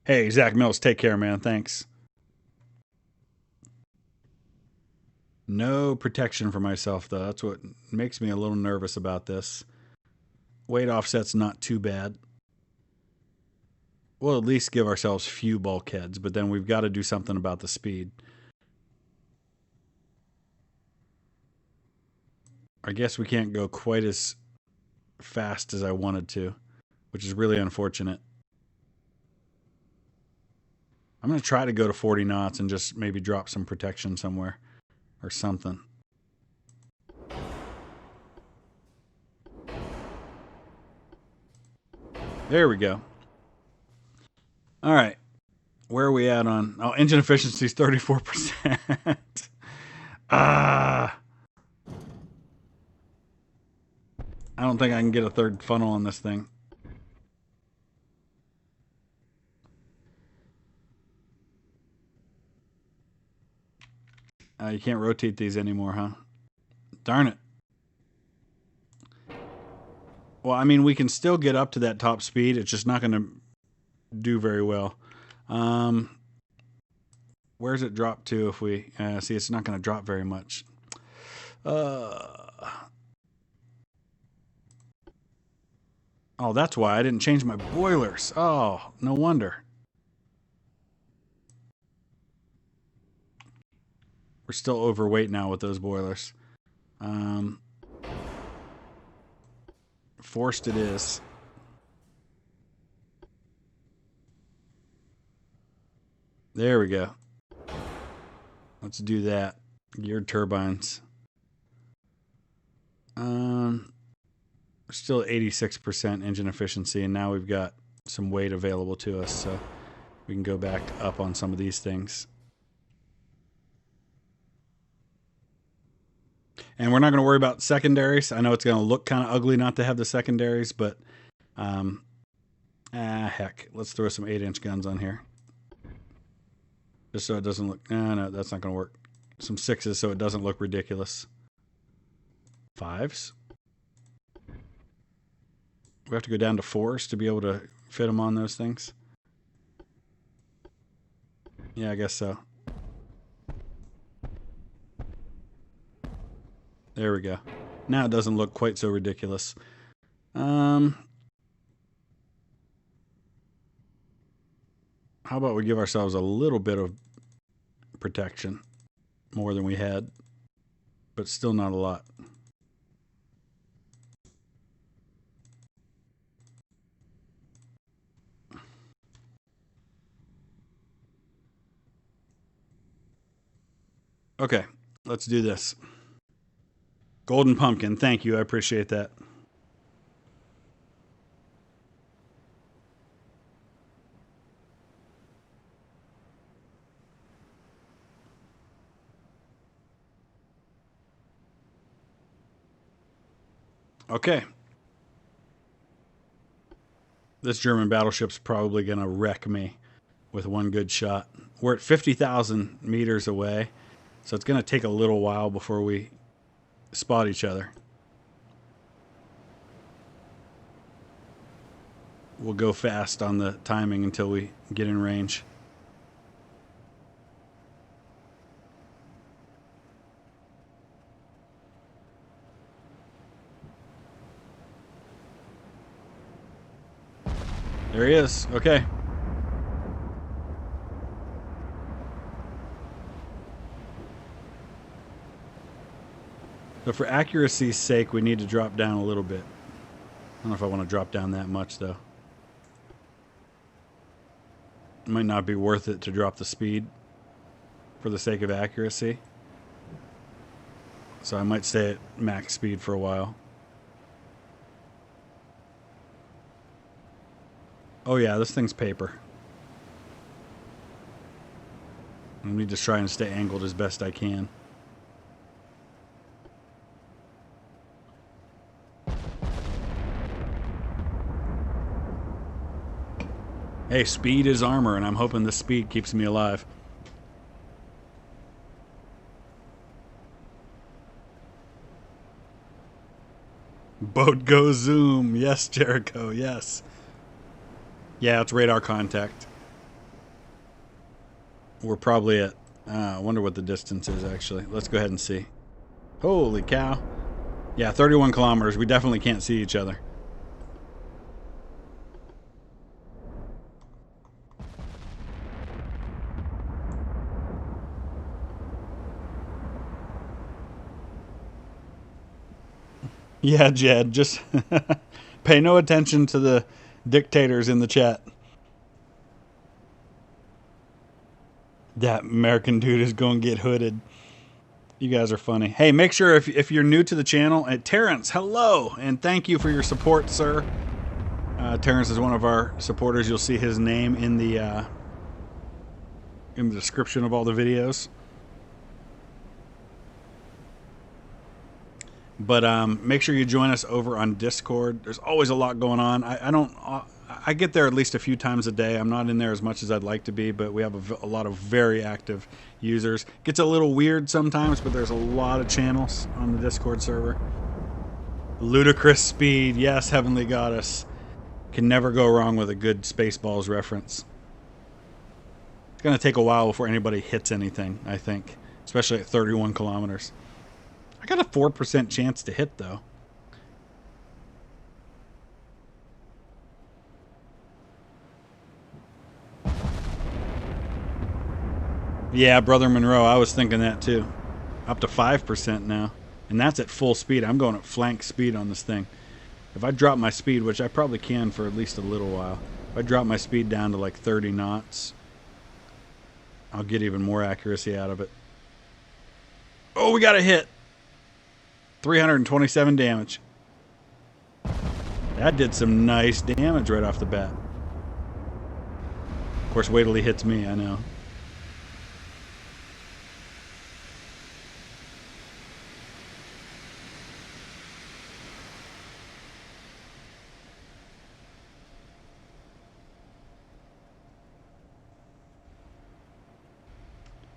Hey, Zach Mills, take care, man. Thanks. No protection for myself, though. That's what makes me a little nervous about this. Weight offset's not too bad. We'll at least give ourselves few bulkheads, but then we've got to do something about the speed. I guess we can't go quite as fast as I wanted to, which is really unfortunate. I'm going to try to go to 40 knots and just maybe drop some protection somewhere or something. There we go. All right. Where are we at on... Oh, engine efficiency is 34%. I don't think I can get a third funnel on this thing. You can't rotate these anymore, huh? Darn it. Well, I mean, we can still get up to that top speed. It's just not going to do very well. Where's it drop to if we... see, it's not going to drop very much. Oh, that's why I didn't change my boilers. Oh, no wonder. We're still overweight now with those boilers. Forced it is. There we go. Let's do that. Geared turbines. Still 86% engine efficiency, and now we've got some weight available to us, so we can go back up on some of these things. And we're not going to worry about secondaries. I know it's going to look kind of ugly not to have the secondaries, but heck, let's throw some 8-inch guns on here. Just so it doesn't look... No, that's not going to work. Some 6s so it doesn't look ridiculous. 5s. We have to go down to 4s to be able to fit them on those things. Yeah, I guess so. There we go. Now it doesn't look quite so ridiculous. How about we give ourselves a little bit of protection, more than we had, but still not a lot. Okay, let's do this. Golden pumpkin, thank you, I appreciate that. Okay. This German battleship's probably going to wreck me with one good shot. We're at 50,000 meters away, so it's going to take a little while before we spot each other. We'll go fast on the timing until we get in range. There he is. Okay. So for accuracy's sake, we need to drop down a little bit. I don't know if I want to drop down that much, though. It might not be worth it to drop the speed for the sake of accuracy. So I might stay at max speed for a while. Oh yeah, this thing's paper. Let me just try and stay angled as best I can. Hey, speed is armor, and I'm hoping this speed keeps me alive. Boat go zoom. Yes, Jericho, yes. Yeah, it's radar contact. We're probably at I wonder what the distance is, actually. Let's go ahead and see. Holy cow. Yeah, 31 kilometers. We definitely can't see each other. Yeah, Jed, just pay no attention to the dictators in the chat. That American dude is going to get hooded. You guys are funny. Hey, make sure if you're new to the channel, Terrence, hello, and thank you for your support, sir. Terrence is one of our supporters. You'll see his name in the description of all the videos. But make sure you join us over on Discord. There's always a lot going on. I get there at least a few times a day. I'm not in there as much as I'd like to be, but we have a lot of very active users. Gets a little weird sometimes, but there's a lot of channels on the Discord server. Ludicrous speed. Yes, Heavenly Goddess. Can never go wrong with a good Spaceballs reference. It's going to take a while before anybody hits anything, I think. Especially at 31 kilometers. I got a 4% chance to hit, though. Yeah, Brother Monroe, I was thinking that too. Up to 5% now. And that's at full speed. I'm going at flank speed on this thing. If I drop my speed, which I probably can for at least a little while, if I drop my speed down to like 30 knots, I'll get even more accuracy out of it. Oh, we got a hit. 327 damage. That did some nice damage right off the bat. Of course, wait till he hits me, I know.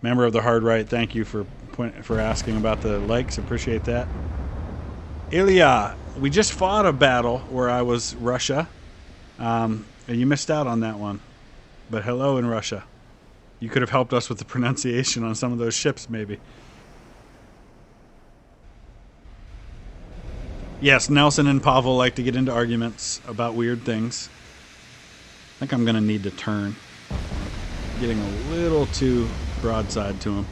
Member of the Hard Right, thank you for asking about the likes. Appreciate that. Ilya, we just fought a battle where I was Russia. And you missed out on that one. But hello in Russia. You could have helped us with the pronunciation on some of those ships, maybe. Yes, Nelson and Pavel like to get into arguments about weird things. I think I'm going to need to turn. Getting a little too broadside to him.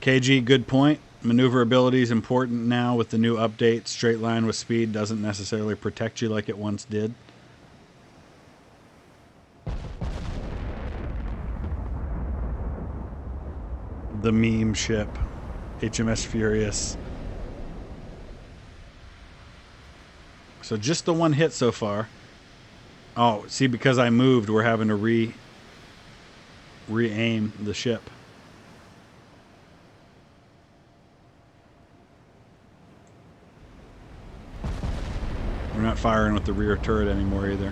KG, good point. Maneuverability is important now with the new update. Straight line with speed doesn't necessarily protect you like it once did. The meme ship. HMS Furious. So just the one hit so far. Oh, see, because I moved, we're having to re-aim the ship. We're not firing with the rear turret anymore either.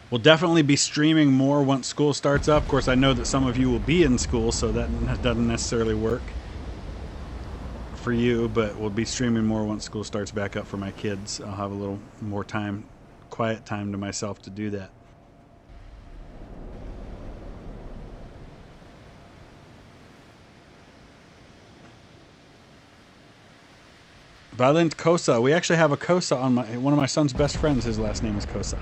We'll definitely be streaming more once school starts up. Of course, I know that some of you will be in school, so that doesn't necessarily work for you, but we'll be streaming more once school starts back up for my kids. I'll have a little more time, quiet time to myself to do that. Valent Kosa. We actually have a Kosa on one of my son's best friends. His last name is Kosa.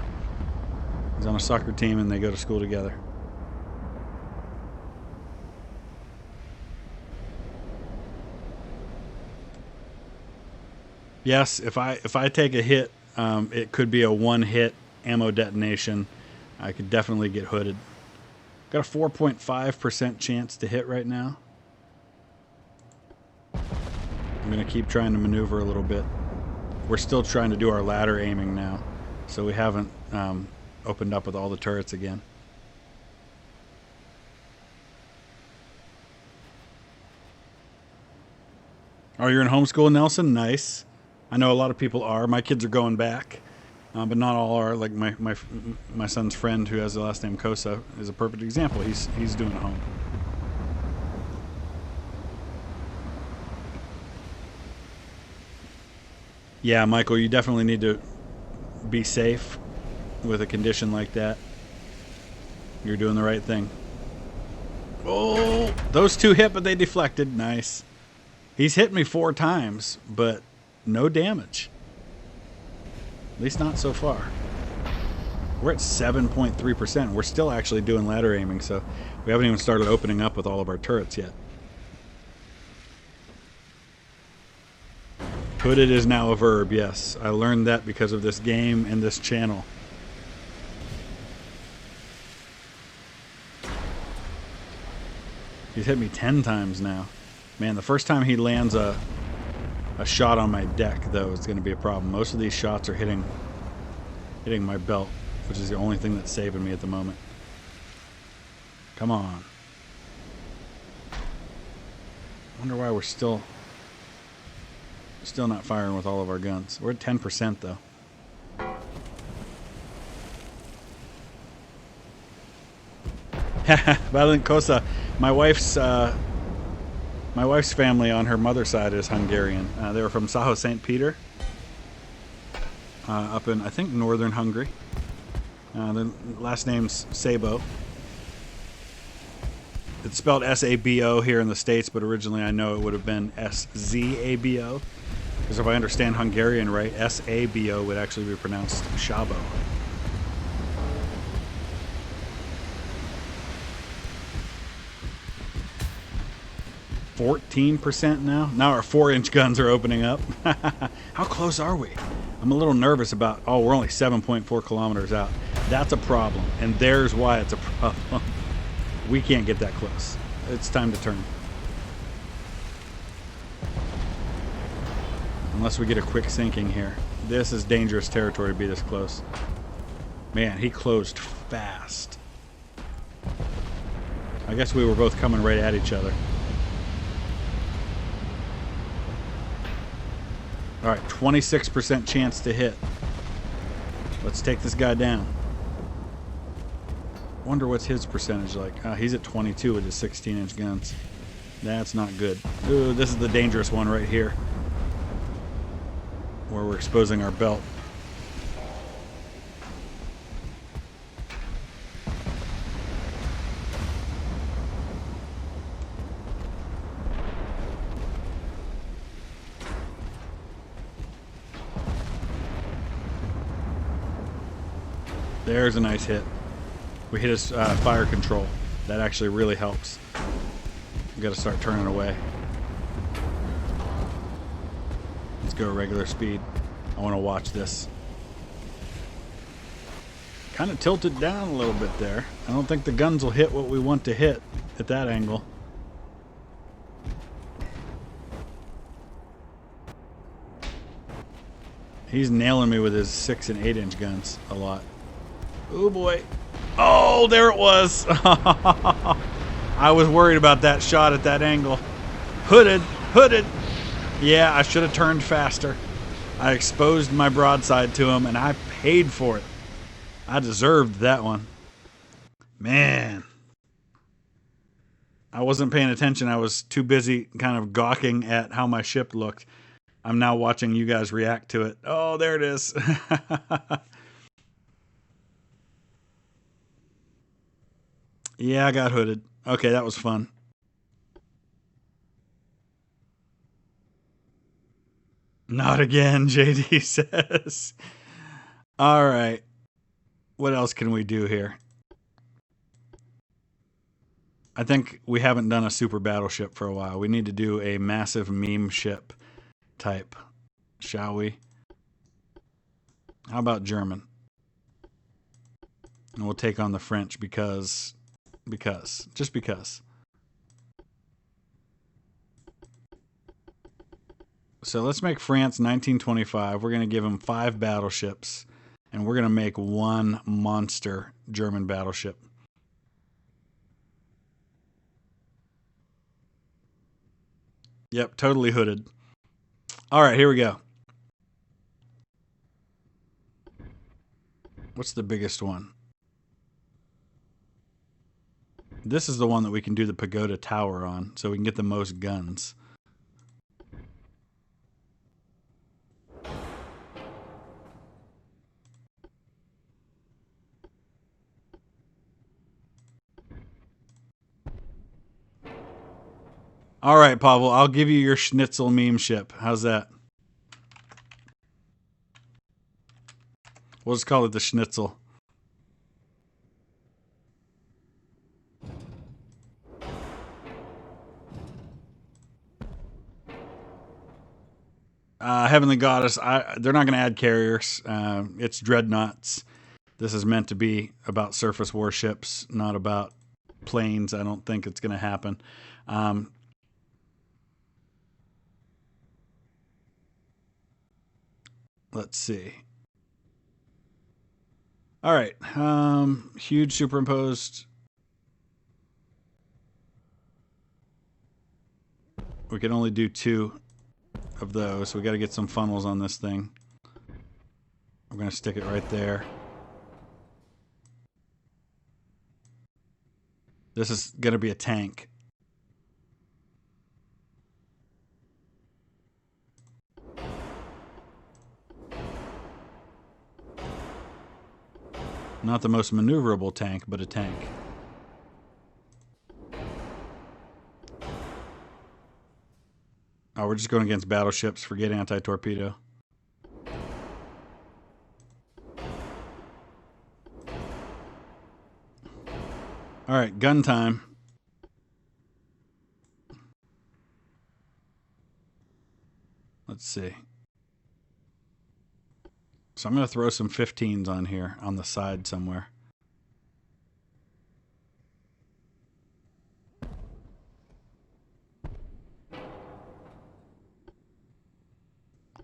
He's on a soccer team and they go to school together. Yes, if I take a hit, it could be a one-hit ammo detonation. I could definitely get hooded. Got a 4.5% chance to hit right now. I'm going to keep trying to maneuver a little bit. We're still trying to do our ladder aiming now, so we haven't opened up with all the turrets again. Oh, you're in homeschool, Nelson? Nice. I know a lot of people are. My kids are going back, but not all are. Like my son's friend who has the last name Kosa is a perfect example. He's doing it home. Yeah, Michael, you definitely need to be safe with a condition like that. You're doing the right thing. Oh, those two hit, but they deflected. Nice. He's hit me 4 times, but no damage. At least not so far. We're at 7.3%. We're still actually doing ladder aiming, so we haven't even started opening up with all of our turrets yet. Hooded is now a verb, yes. I learned that because of this game and this channel. He's hit me 10 times now. Man, the first time he lands a shot on my deck, though, is going to be a problem. Most of these shots are hitting my belt, which is the only thing that's saving me at the moment. Come on. Wonder why we're still not firing with all of our guns. We're at 10% though. Valen Kosa, my wife's family on her mother's side is Hungarian. They were from Saho St. Peter, up in I think northern Hungary. The last name's Sabo. It's spelled S-A-B-O here in the States, but originally I know it would have been S-Z-A-B-O. Because if I understand Hungarian right, S-A-B-O would actually be pronounced Shabo. %14% now? Now our 4-inch guns are opening up. How close are we? I'm a little nervous about, oh, we're only 7.4 kilometers out. That's a problem, and there's why it's a problem. We can't get that close. It's time to turn. Unless we get a quick sinking here. This is dangerous territory to be this close. Man, he closed fast. I guess we were both coming right at each other. Alright, 26% chance to hit. Let's take this guy down. Wonder what's his percentage like. He's at 22 with his 16-inch guns. That's not good. Ooh, this is the dangerous one right here, where we're exposing our belt. There's a nice hit. We hit his fire control. That actually really helps. We got to start turning away. Let's go regular speed. I want to watch this. Kind of tilted down a little bit there. I don't think the guns will hit what we want to hit at that angle. He's nailing me with his 6 and 8-inch guns a lot. Oh boy. Oh, there it was. I was worried about that shot at that angle. Hooded. Yeah, I should have turned faster. I exposed my broadside to him, and I paid for it. I deserved that one. Man. I wasn't paying attention. I was too busy kind of gawking at how my ship looked. I'm now watching you guys react to it. Oh, there it is. Yeah, I got hooded. Okay, that was fun. Not again, JD says. All right. What else can we do here? I think we haven't done a super battleship for a while. We need to do a massive meme ship type, shall we? How about German? And we'll take on the French because. Just because. So let's make France 1925. We're going to give them 5 battleships, and we're going to make 1 monster German battleship. Yep, totally hooded. All right, here we go. What's the biggest one? This is the one that we can do the pagoda tower on, so we can get the most guns. All right, Pavel, I'll give you your schnitzel meme ship. How's that? We'll just call it the schnitzel. Heavenly Goddess, they're not going to add carriers. It's Dreadnoughts. This is meant to be about surface warships, not about planes. I don't think it's going to happen. Let's see. All right. Huge superimposed. We can only do 2 of those. We got to get some funnels on this thing. We're going to stick it right there. This is going to be a tank. Not the most maneuverable tank, but a tank. Oh, we're just going against battleships. Forget anti-torpedo. All right, gun time. Let's see. So I'm going to throw some 15s on here on the side somewhere.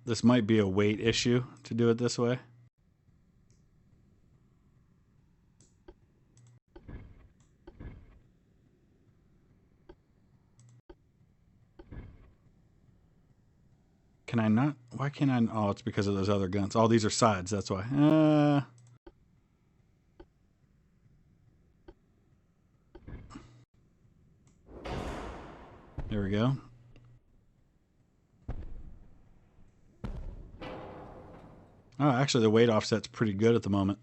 This might be a weight issue to do it this way. Can I not? Why can't I? Oh, it's because of those other guns. Oh, these are sides. That's why. There we go. Oh, actually, the weight offset's pretty good at the moment.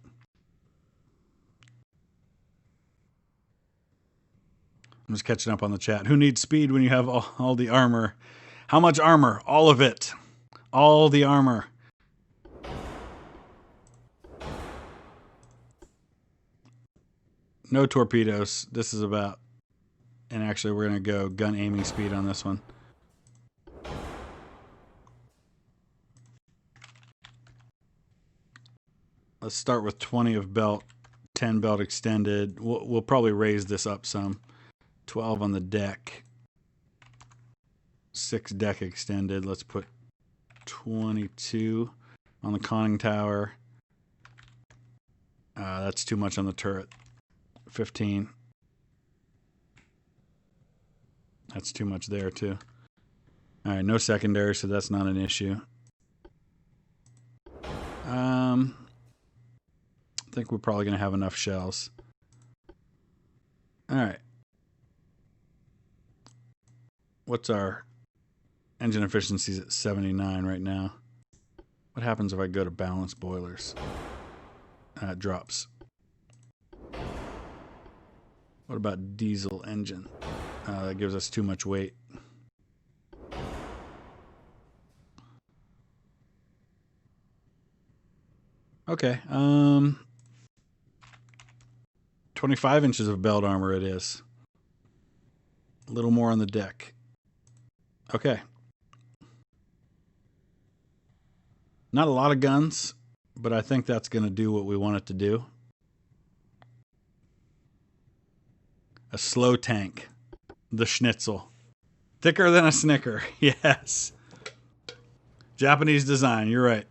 I'm just catching up on the chat. Who needs speed when you have all the armor? How much armor? All of it. All the armor. No torpedoes. This is about... And actually, we're going to go gun aiming speed on this one. Let's start with 20 of belt, 10 belt extended. We'll probably raise this up some. 12 on the deck. 6 deck extended. Let's put 22 on the conning tower. That's too much on the turret. 15. That's too much there too. All right, no secondary, so that's not an issue. I think we're probably going to have enough shells. All right. What's our engine efficiency's at 79 right now? What happens if I go to balance boilers? It drops. What about diesel engine? That gives us too much weight. Okay. 25 inches of belt armor it is. A little more on the deck. Okay. Not a lot of guns, but I think that's going to do what we want it to do. A slow tank. The schnitzel. Thicker than a Snicker. Yes. Japanese design. You're right.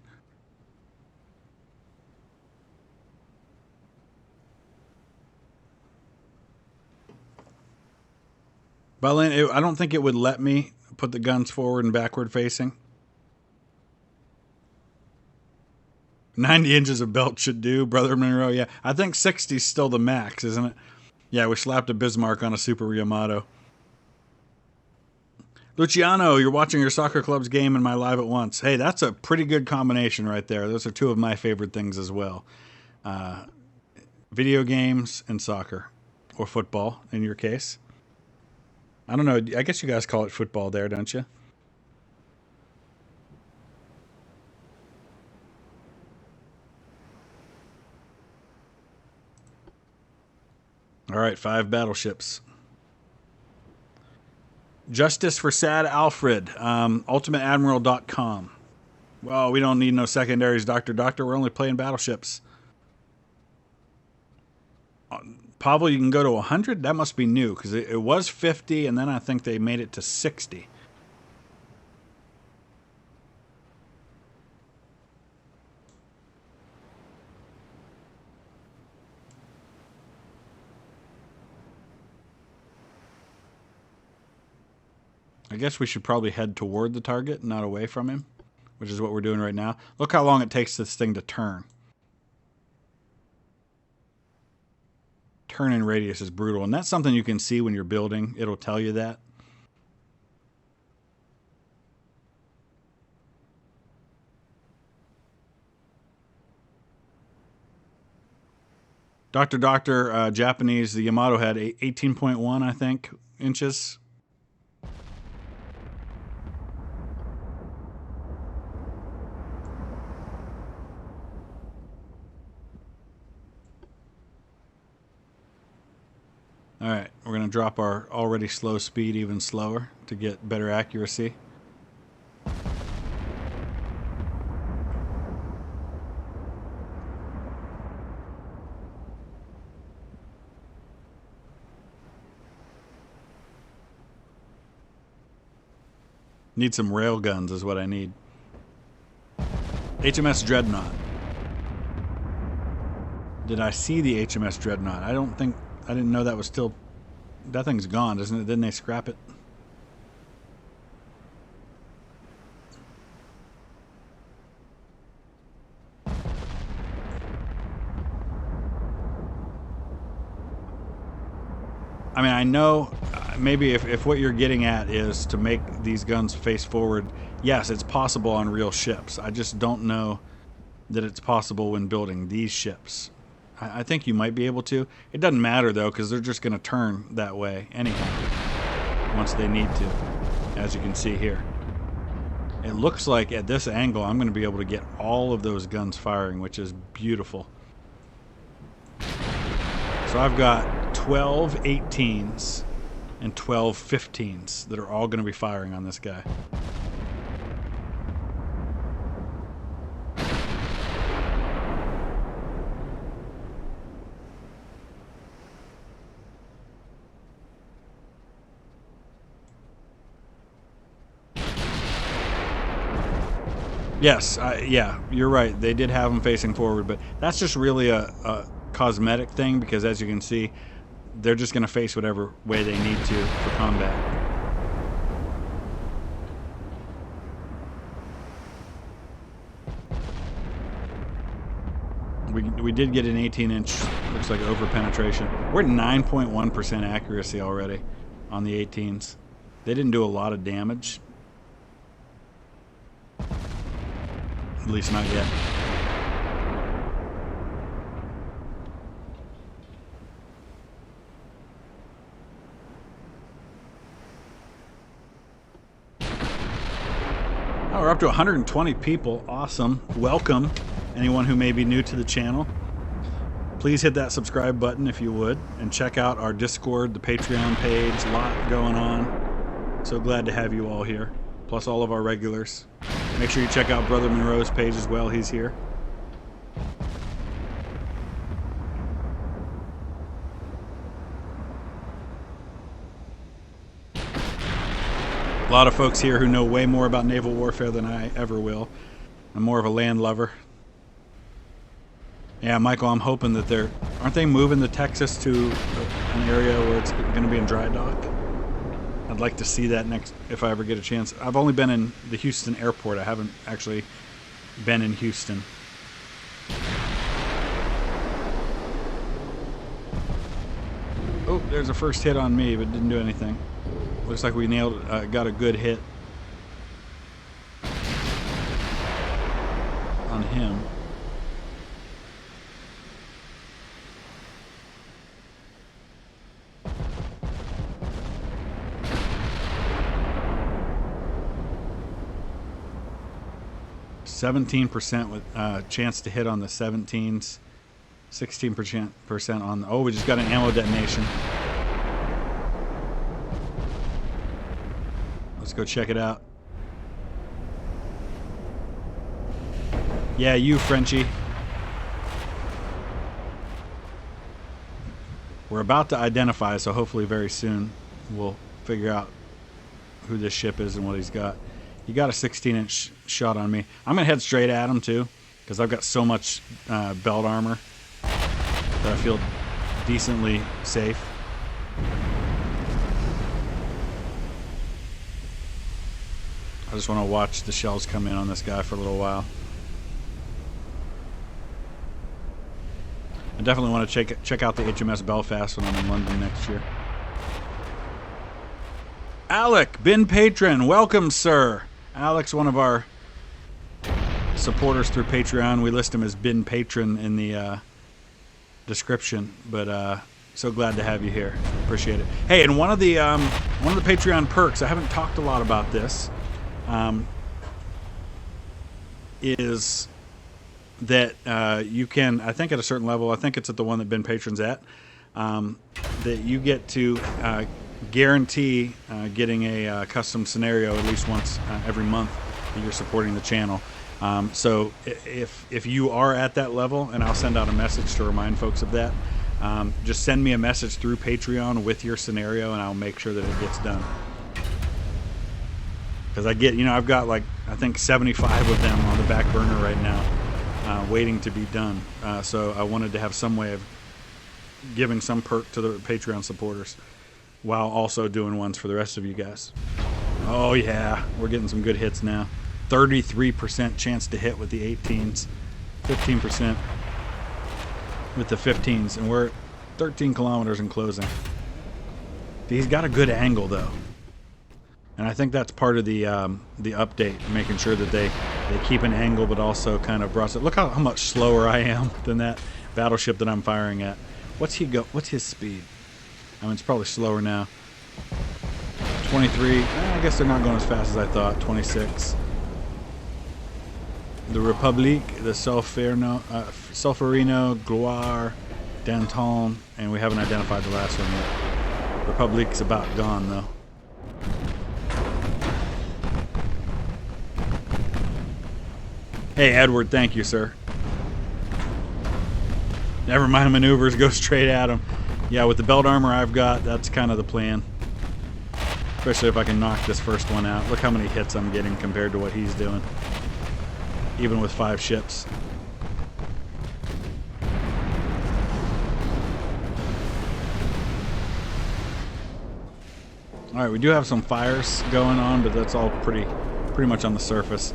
But I don't think it would let me put the guns forward and backward facing. 90 inches of belt should do, Brother Monroe. Yeah, I think 60 is still the max, isn't it? Yeah, we slapped a Bismarck on a Super Yamato. Luciano, you're watching your soccer club's game and my live at once. Hey, that's a pretty good combination right there. Those are two of my favorite things as well. Video games and soccer. Or football, in your case. I don't know. I guess you guys call it football there, don't you? All right, 5 battleships. Justice for Sad Alfred, ultimateadmiral.com. Well, we don't need no secondaries, Dr. Doctor. We're only playing battleships. Pablo, you can go to 100? That must be new, because it was 50, and then I think they made it to 60. I guess we should probably head toward the target, not away from him, which is what we're doing right now. Look how long it takes this thing to turn. Turn in radius is brutal, and that's something you can see when you're building. It'll tell you that. Doctor, Japanese, the Yamato had 18.1, I think, inches. All right, we're going to drop our already slow speed even slower to get better accuracy. Need some rail guns is what I need. HMS Dreadnought. Did I see the HMS Dreadnought? I didn't know that was still... That thing's gone, isn't it? Didn't they scrap it? I mean, I know maybe if what you're getting at is to make these guns face forward, yes, it's possible on real ships. I just don't know that it's possible when building these ships. I think you might be able to. It doesn't matter, though, because they're just going to turn that way anyhow once they need to, as you can see here. It looks like at this angle I'm going to be able to get all of those guns firing, which is beautiful. So I've got 12 18s and 12 15s that are all going to be firing on this guy. Yes, yeah, you're right. They did have them facing forward, but that's just really a cosmetic thing because, as you can see, they're just going to face whatever way they need to for combat. We did get an 18-inch, looks like over penetration. We're at 9.1% accuracy already on the 18s. They didn't do a lot of damage. At least not yet. Oh, we're up to 120 people. Awesome. Welcome, anyone who may be new to the channel. Please hit that subscribe button if you would, and check out our Discord, the Patreon page. A lot going on. So glad to have you all here, plus all of our regulars. Make sure you check out Brother Monroe's page as well. He's here. A lot of folks here who know way more about naval warfare than I ever will. I'm more of a land lover. Yeah, Michael, I'm hoping that aren't they moving the Texas to an area where it's going to be in dry dock? I'd like to see that next if I ever get a chance. I've only been in the Houston airport. I haven't actually been in Houston. there's a first hit on me, but didn't do anything. Looks like we nailed, got a good hit on him. %17% with chance to hit on the 17s. 16% on the, oh, we just got an ammo detonation. Let's go check it out. Yeah, you, Frenchie. We're about to identify, so hopefully very soon we'll figure out who this ship is and what he's got. He got a 16-inch shot on me. I'm going to head straight at him, too, because I've got so much belt armor that I feel decently safe. I just want to watch the shells come in on this guy for a little while. I definitely want to check out the HMS Belfast when I'm in London next year. Alec, bin patron, welcome, sir. Alec's one of our supporters through Patreon. We list him as bin patron in the description, but so glad to have you here. Appreciate it. Hey, and one of the Patreon perks, I haven't talked a lot about this, is that you can, I think at a certain level, I think it's at the one that bin patron's at, that you get to guarantee getting a custom scenario at least once every month that you're supporting the channel. So if you are at that level, and I'll send out a message to remind folks of that, just send me a message through Patreon with your scenario, and I'll make sure that it gets done. Because I get, I've got like, I think 75 of them on the back burner right now, waiting to be done. So I wanted to have some way of giving some perk to the Patreon supporters, while also doing ones for the rest of you guys. Oh yeah, we're getting some good hits now. 33% chance to hit with the 18s, 15% with the 15s, and we're 13 kilometers in closing. He's got a good angle though, and I think that's part of the update, making sure that they keep an angle, but also kind of broadside. Look how much slower I am than that battleship that I'm firing at. What's his speed? I mean, it's probably slower now. 23. I guess they're not going as fast as I thought. 26. The Republique, the Sulfurino, Gloire, Danton, and we haven't identified the last one yet. Republique's about gone, though. Hey, Edward, thank you, sir. Never mind maneuvers, go straight at him. Yeah, with the belt armor I've got, that's kind of the plan. Especially if I can knock this first one out. Look how many hits I'm getting compared to what he's doing. Even with 5 ships. Alright, we do have some fires going on, but that's all pretty much on the surface.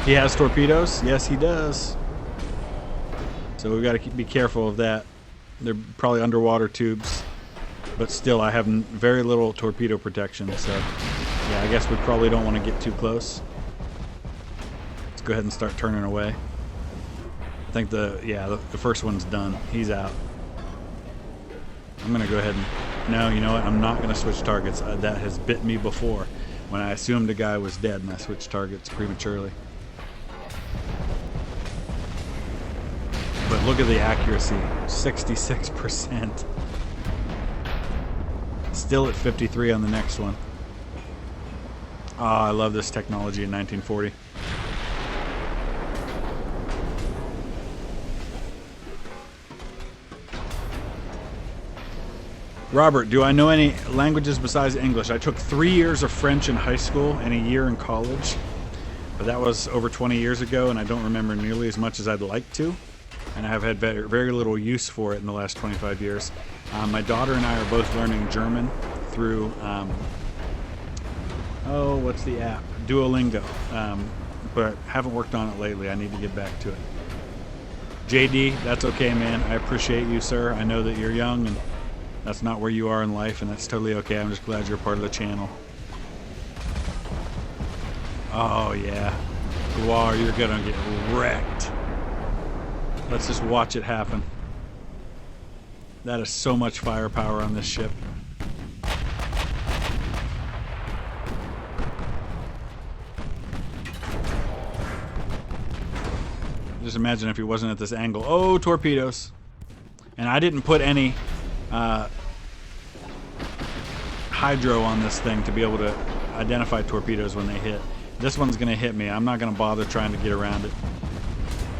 He has torpedoes? Yes, he does. So we've got to be careful of that. They're probably underwater tubes, but still I have very little torpedo protection, so yeah, I guess we probably don't want to get too close. Let's go ahead and start turning away. I think the first one's done. He's out. I'm gonna go ahead and, no, you know what, I'm not gonna switch targets. That has bit me before, when I assumed a guy was dead and I switched targets prematurely. But look at the accuracy, 66%. Still at 53 on the next one. Oh, I love this technology in 1940. Robert, do I know any languages besides English? I took 3 years of French in high school and a year in college, but that was over 20 years ago, and I don't remember nearly as much as I'd like to. And I have had very little use for it in the last 25 years. My daughter and I are both learning German through, what's the app? Duolingo. but haven't worked on it lately. I need to get back to it. JD, that's okay, man. I appreciate you, sir. I know that you're young and that's not where you are in life, and that's totally okay. I'm just glad you're a part of the channel. Oh, yeah. Guar, you're gonna get wrecked. Let's just watch it happen. That is so much firepower on this ship. Just imagine if he wasn't at this angle. Oh, torpedoes. And I didn't put any hydro on this thing to be able to identify torpedoes when they hit. This one's going to hit me. I'm not going to bother trying to get around it.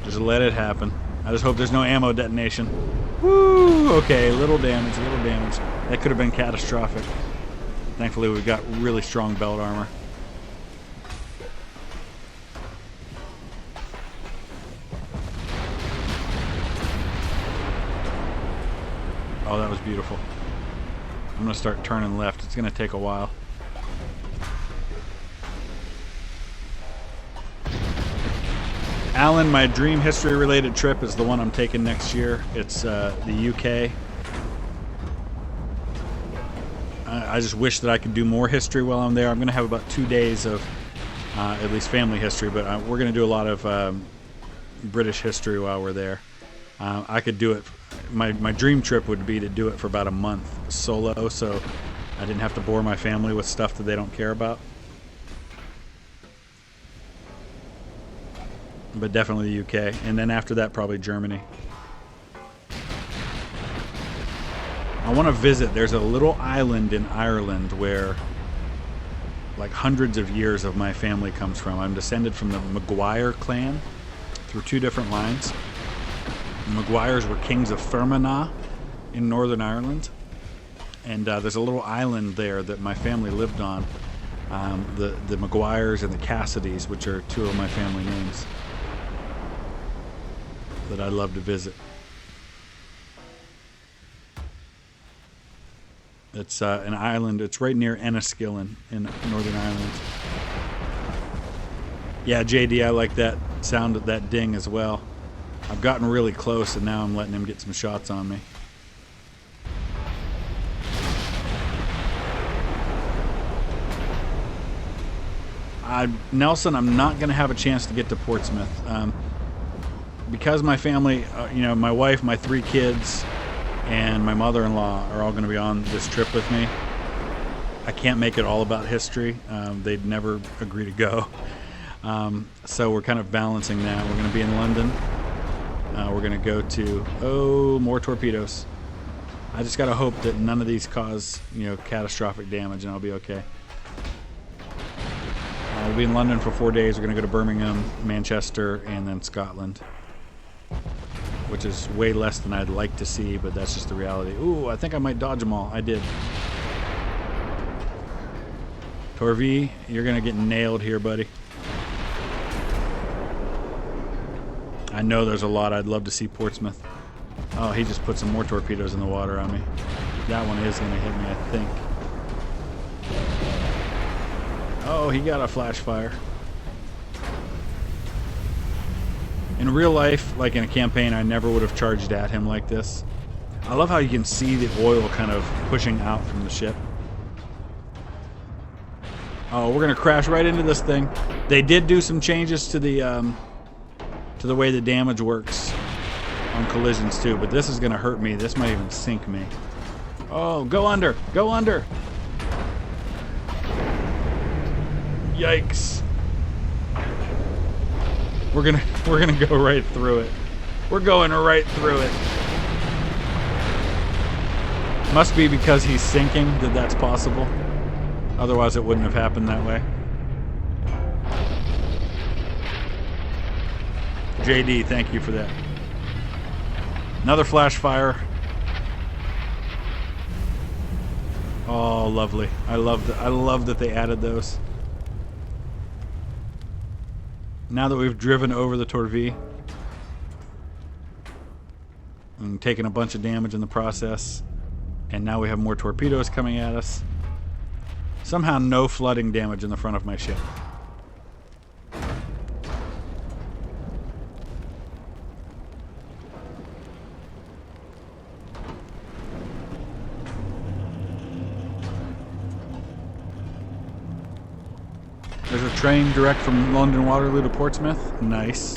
Just let it happen. I just hope there's no ammo detonation. Woo! Okay, little damage, little damage. That could have been catastrophic. Thankfully, we've got really strong belt armor. Oh, that was beautiful. I'm going to start turning left. It's going to take a while. Alan, my dream history related trip is the one I'm taking next year. It's the UK. I just wish that I could do more history while I'm there. I'm going to have about 2 days of at least family history, but we're going to do a lot of British history while we're there. I could do it. My dream trip would be to do it for about a month solo, so I didn't have to bore my family with stuff that they don't care about. But definitely the UK, and then after that probably Germany. I want to visit. There's a little island in Ireland where like hundreds of years of my family comes from. I'm descended from the Maguire clan through 2 different lines. The Maguires were kings of Fermanagh in Northern Ireland, and there's a little island there that my family lived on. The Maguires and the Cassidys, which are 2 of my family names, that I'd love to visit. It's an island. It's right near Enniskillen in Northern Ireland. Yeah, JD, I like that sound of that ding as well. I've gotten really close, and now I'm letting him get some shots on me. Nelson, I'm not going to have a chance to get to Portsmouth. Because my family, my wife, my 3 kids, and my mother-in-law are all going to be on this trip with me, I can't make it all about history. They'd never agree to go. So we're kind of balancing that. We're going to be in London. We're going to go to, more torpedoes. I just got to hope that none of these cause, catastrophic damage, and I'll be okay. We'll be in London for 4 days. We're going to go to Birmingham, Manchester, and then Scotland, which is way less than I'd like to see, but that's just the reality. Ooh, I think I might dodge them all. I did. Torv, you're going to get nailed here, buddy. I know there's a lot. I'd love to see Portsmouth. Oh, he just put some more torpedoes in the water on me. That one is going to hit me, I think. Oh, he got a flash fire. In real life, like in a campaign, I never would have charged at him like this. I love how you can see the oil kind of pushing out from the ship. Oh, we're going to crash right into this thing. They did do some changes to the way the damage works on collisions too, but this is going to hurt me. This might even sink me. Oh, go under! Go under! Yikes. We're gonna go right through it. We're going right through it. Must be because he's sinking that that's possible. Otherwise it wouldn't have happened that way. JD, thank you for that. Another flash fire. Oh, lovely. I love that they added those. Now that we've driven over the Torv and taken a bunch of damage in the process, and now we have more torpedoes coming at us. Somehow no flooding damage in the front of my ship. There's a train direct from London Waterloo to Portsmouth. Nice.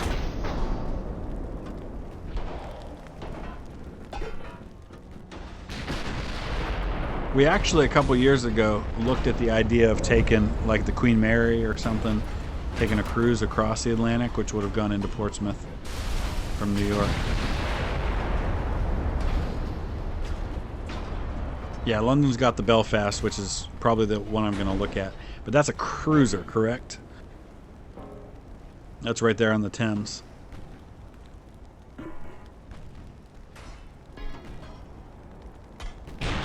We actually, a couple years ago, looked at the idea of taking, like, the Queen Mary or something, taking a cruise across the Atlantic, which would have gone into Portsmouth from New York. Yeah, London's got the Belfast, which is probably the one I'm going to look at. But that's a cruiser, correct? That's right there on the Thames.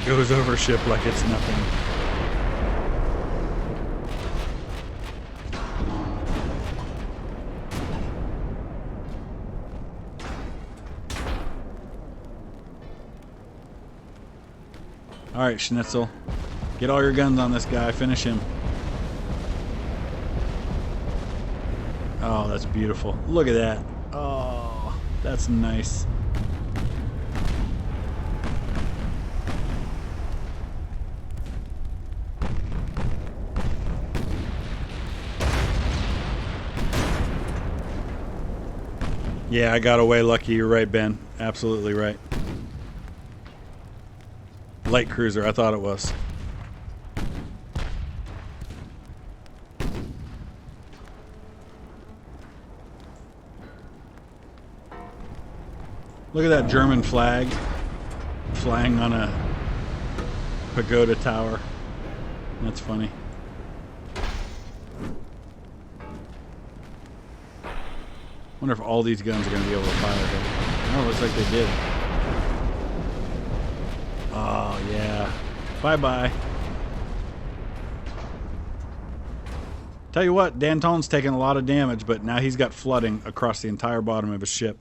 Goes over ship like it's nothing. Alright, Schnitzel. Get all your guns on this guy. Finish him. Oh, that's beautiful. Look at that. Oh, that's nice. Yeah, I got away lucky. You're right, Ben. Absolutely right. Light cruiser, I thought it was. Look at that German flag flying on a pagoda tower. That's funny. Wonder if all these guns are going to be able to fire here. Oh, looks like they did. Oh, yeah. Bye-bye. Tell you what, Danton's taking a lot of damage, but now he's got flooding across the entire bottom of his ship.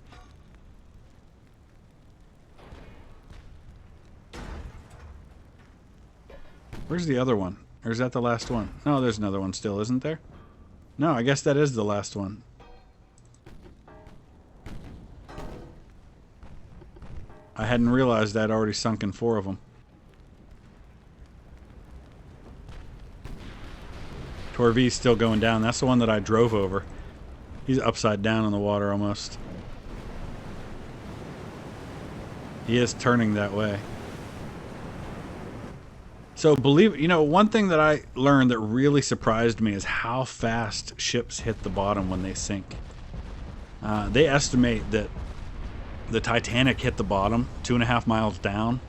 Where's the other one? Or is that the last one? No, there's another one still, isn't there? No, I guess that is the last one. I hadn't realized I'd already sunken 4 of them. Torvie's still going down. That's the one that I drove over. He's upside down in the water almost. He is turning that way. So one thing that I learned that really surprised me is how fast ships hit the bottom when they sink. They estimate that the Titanic hit the bottom 2.5 miles down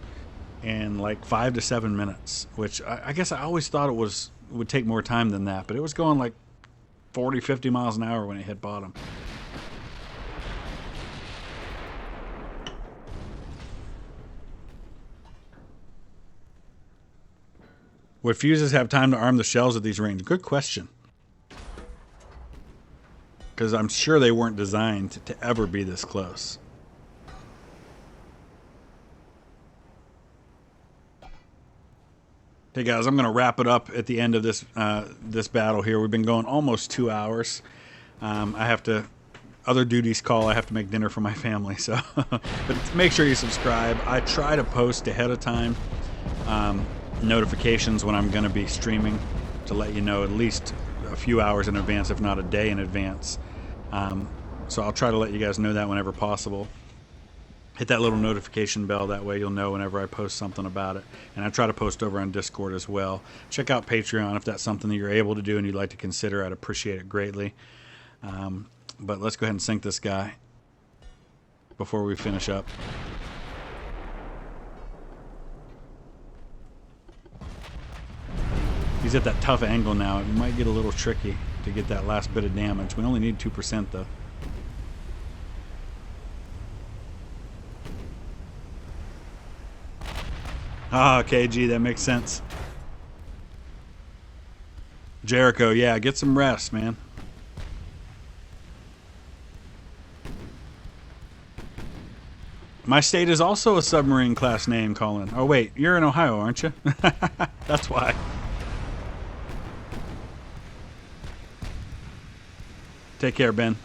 in like 5 to 7 minutes, which I guess I always thought it would take more time than that, but it was going like 40, 50 miles an hour when it hit bottom. Would fuses have time to arm the shells at these ranges? Good question. Because I'm sure they weren't designed to ever be this close. Hey guys, I'm going to wrap it up at the end of this this battle here. We've been going almost 2 hours. I have to, other duties call, I have to make dinner for my family. So, but make sure you subscribe. I try to post ahead of time notifications when I'm going to be streaming to let you know at least a few hours in advance, if not a day in advance. So I'll try to let you guys know that whenever possible. Hit that little notification bell, that way you'll know whenever I post something about it. And I try to post over on Discord as well. Check out Patreon if that's something that you're able to do and you'd like to consider. I'd appreciate it greatly. But let's go ahead and sink this guy before we finish up. He's at that tough angle now. It might get a little tricky to get that last bit of damage. We only need 2% though. Ah, KG, that makes sense. Jericho, yeah, get some rest, man. My state is also a submarine class name, Colin. Oh, wait, you're in Ohio, aren't you? That's why. Take care, Ben.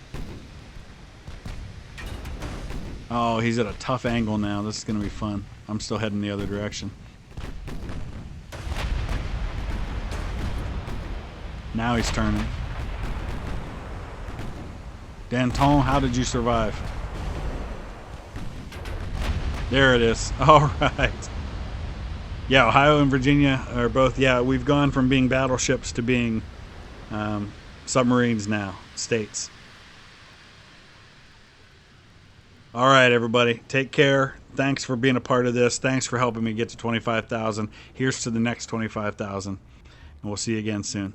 Oh, he's at a tough angle now. This is going to be fun. I'm still heading the other direction. Now he's turning. Danton, how did you survive? There it is. All right. Yeah, Ohio and Virginia are both, yeah, we've gone from being battleships to being submarines now, states. All right, everybody, take care. Thanks for being a part of this. Thanks for helping me get to 25,000. Here's to the next 25,000. And we'll see you again soon.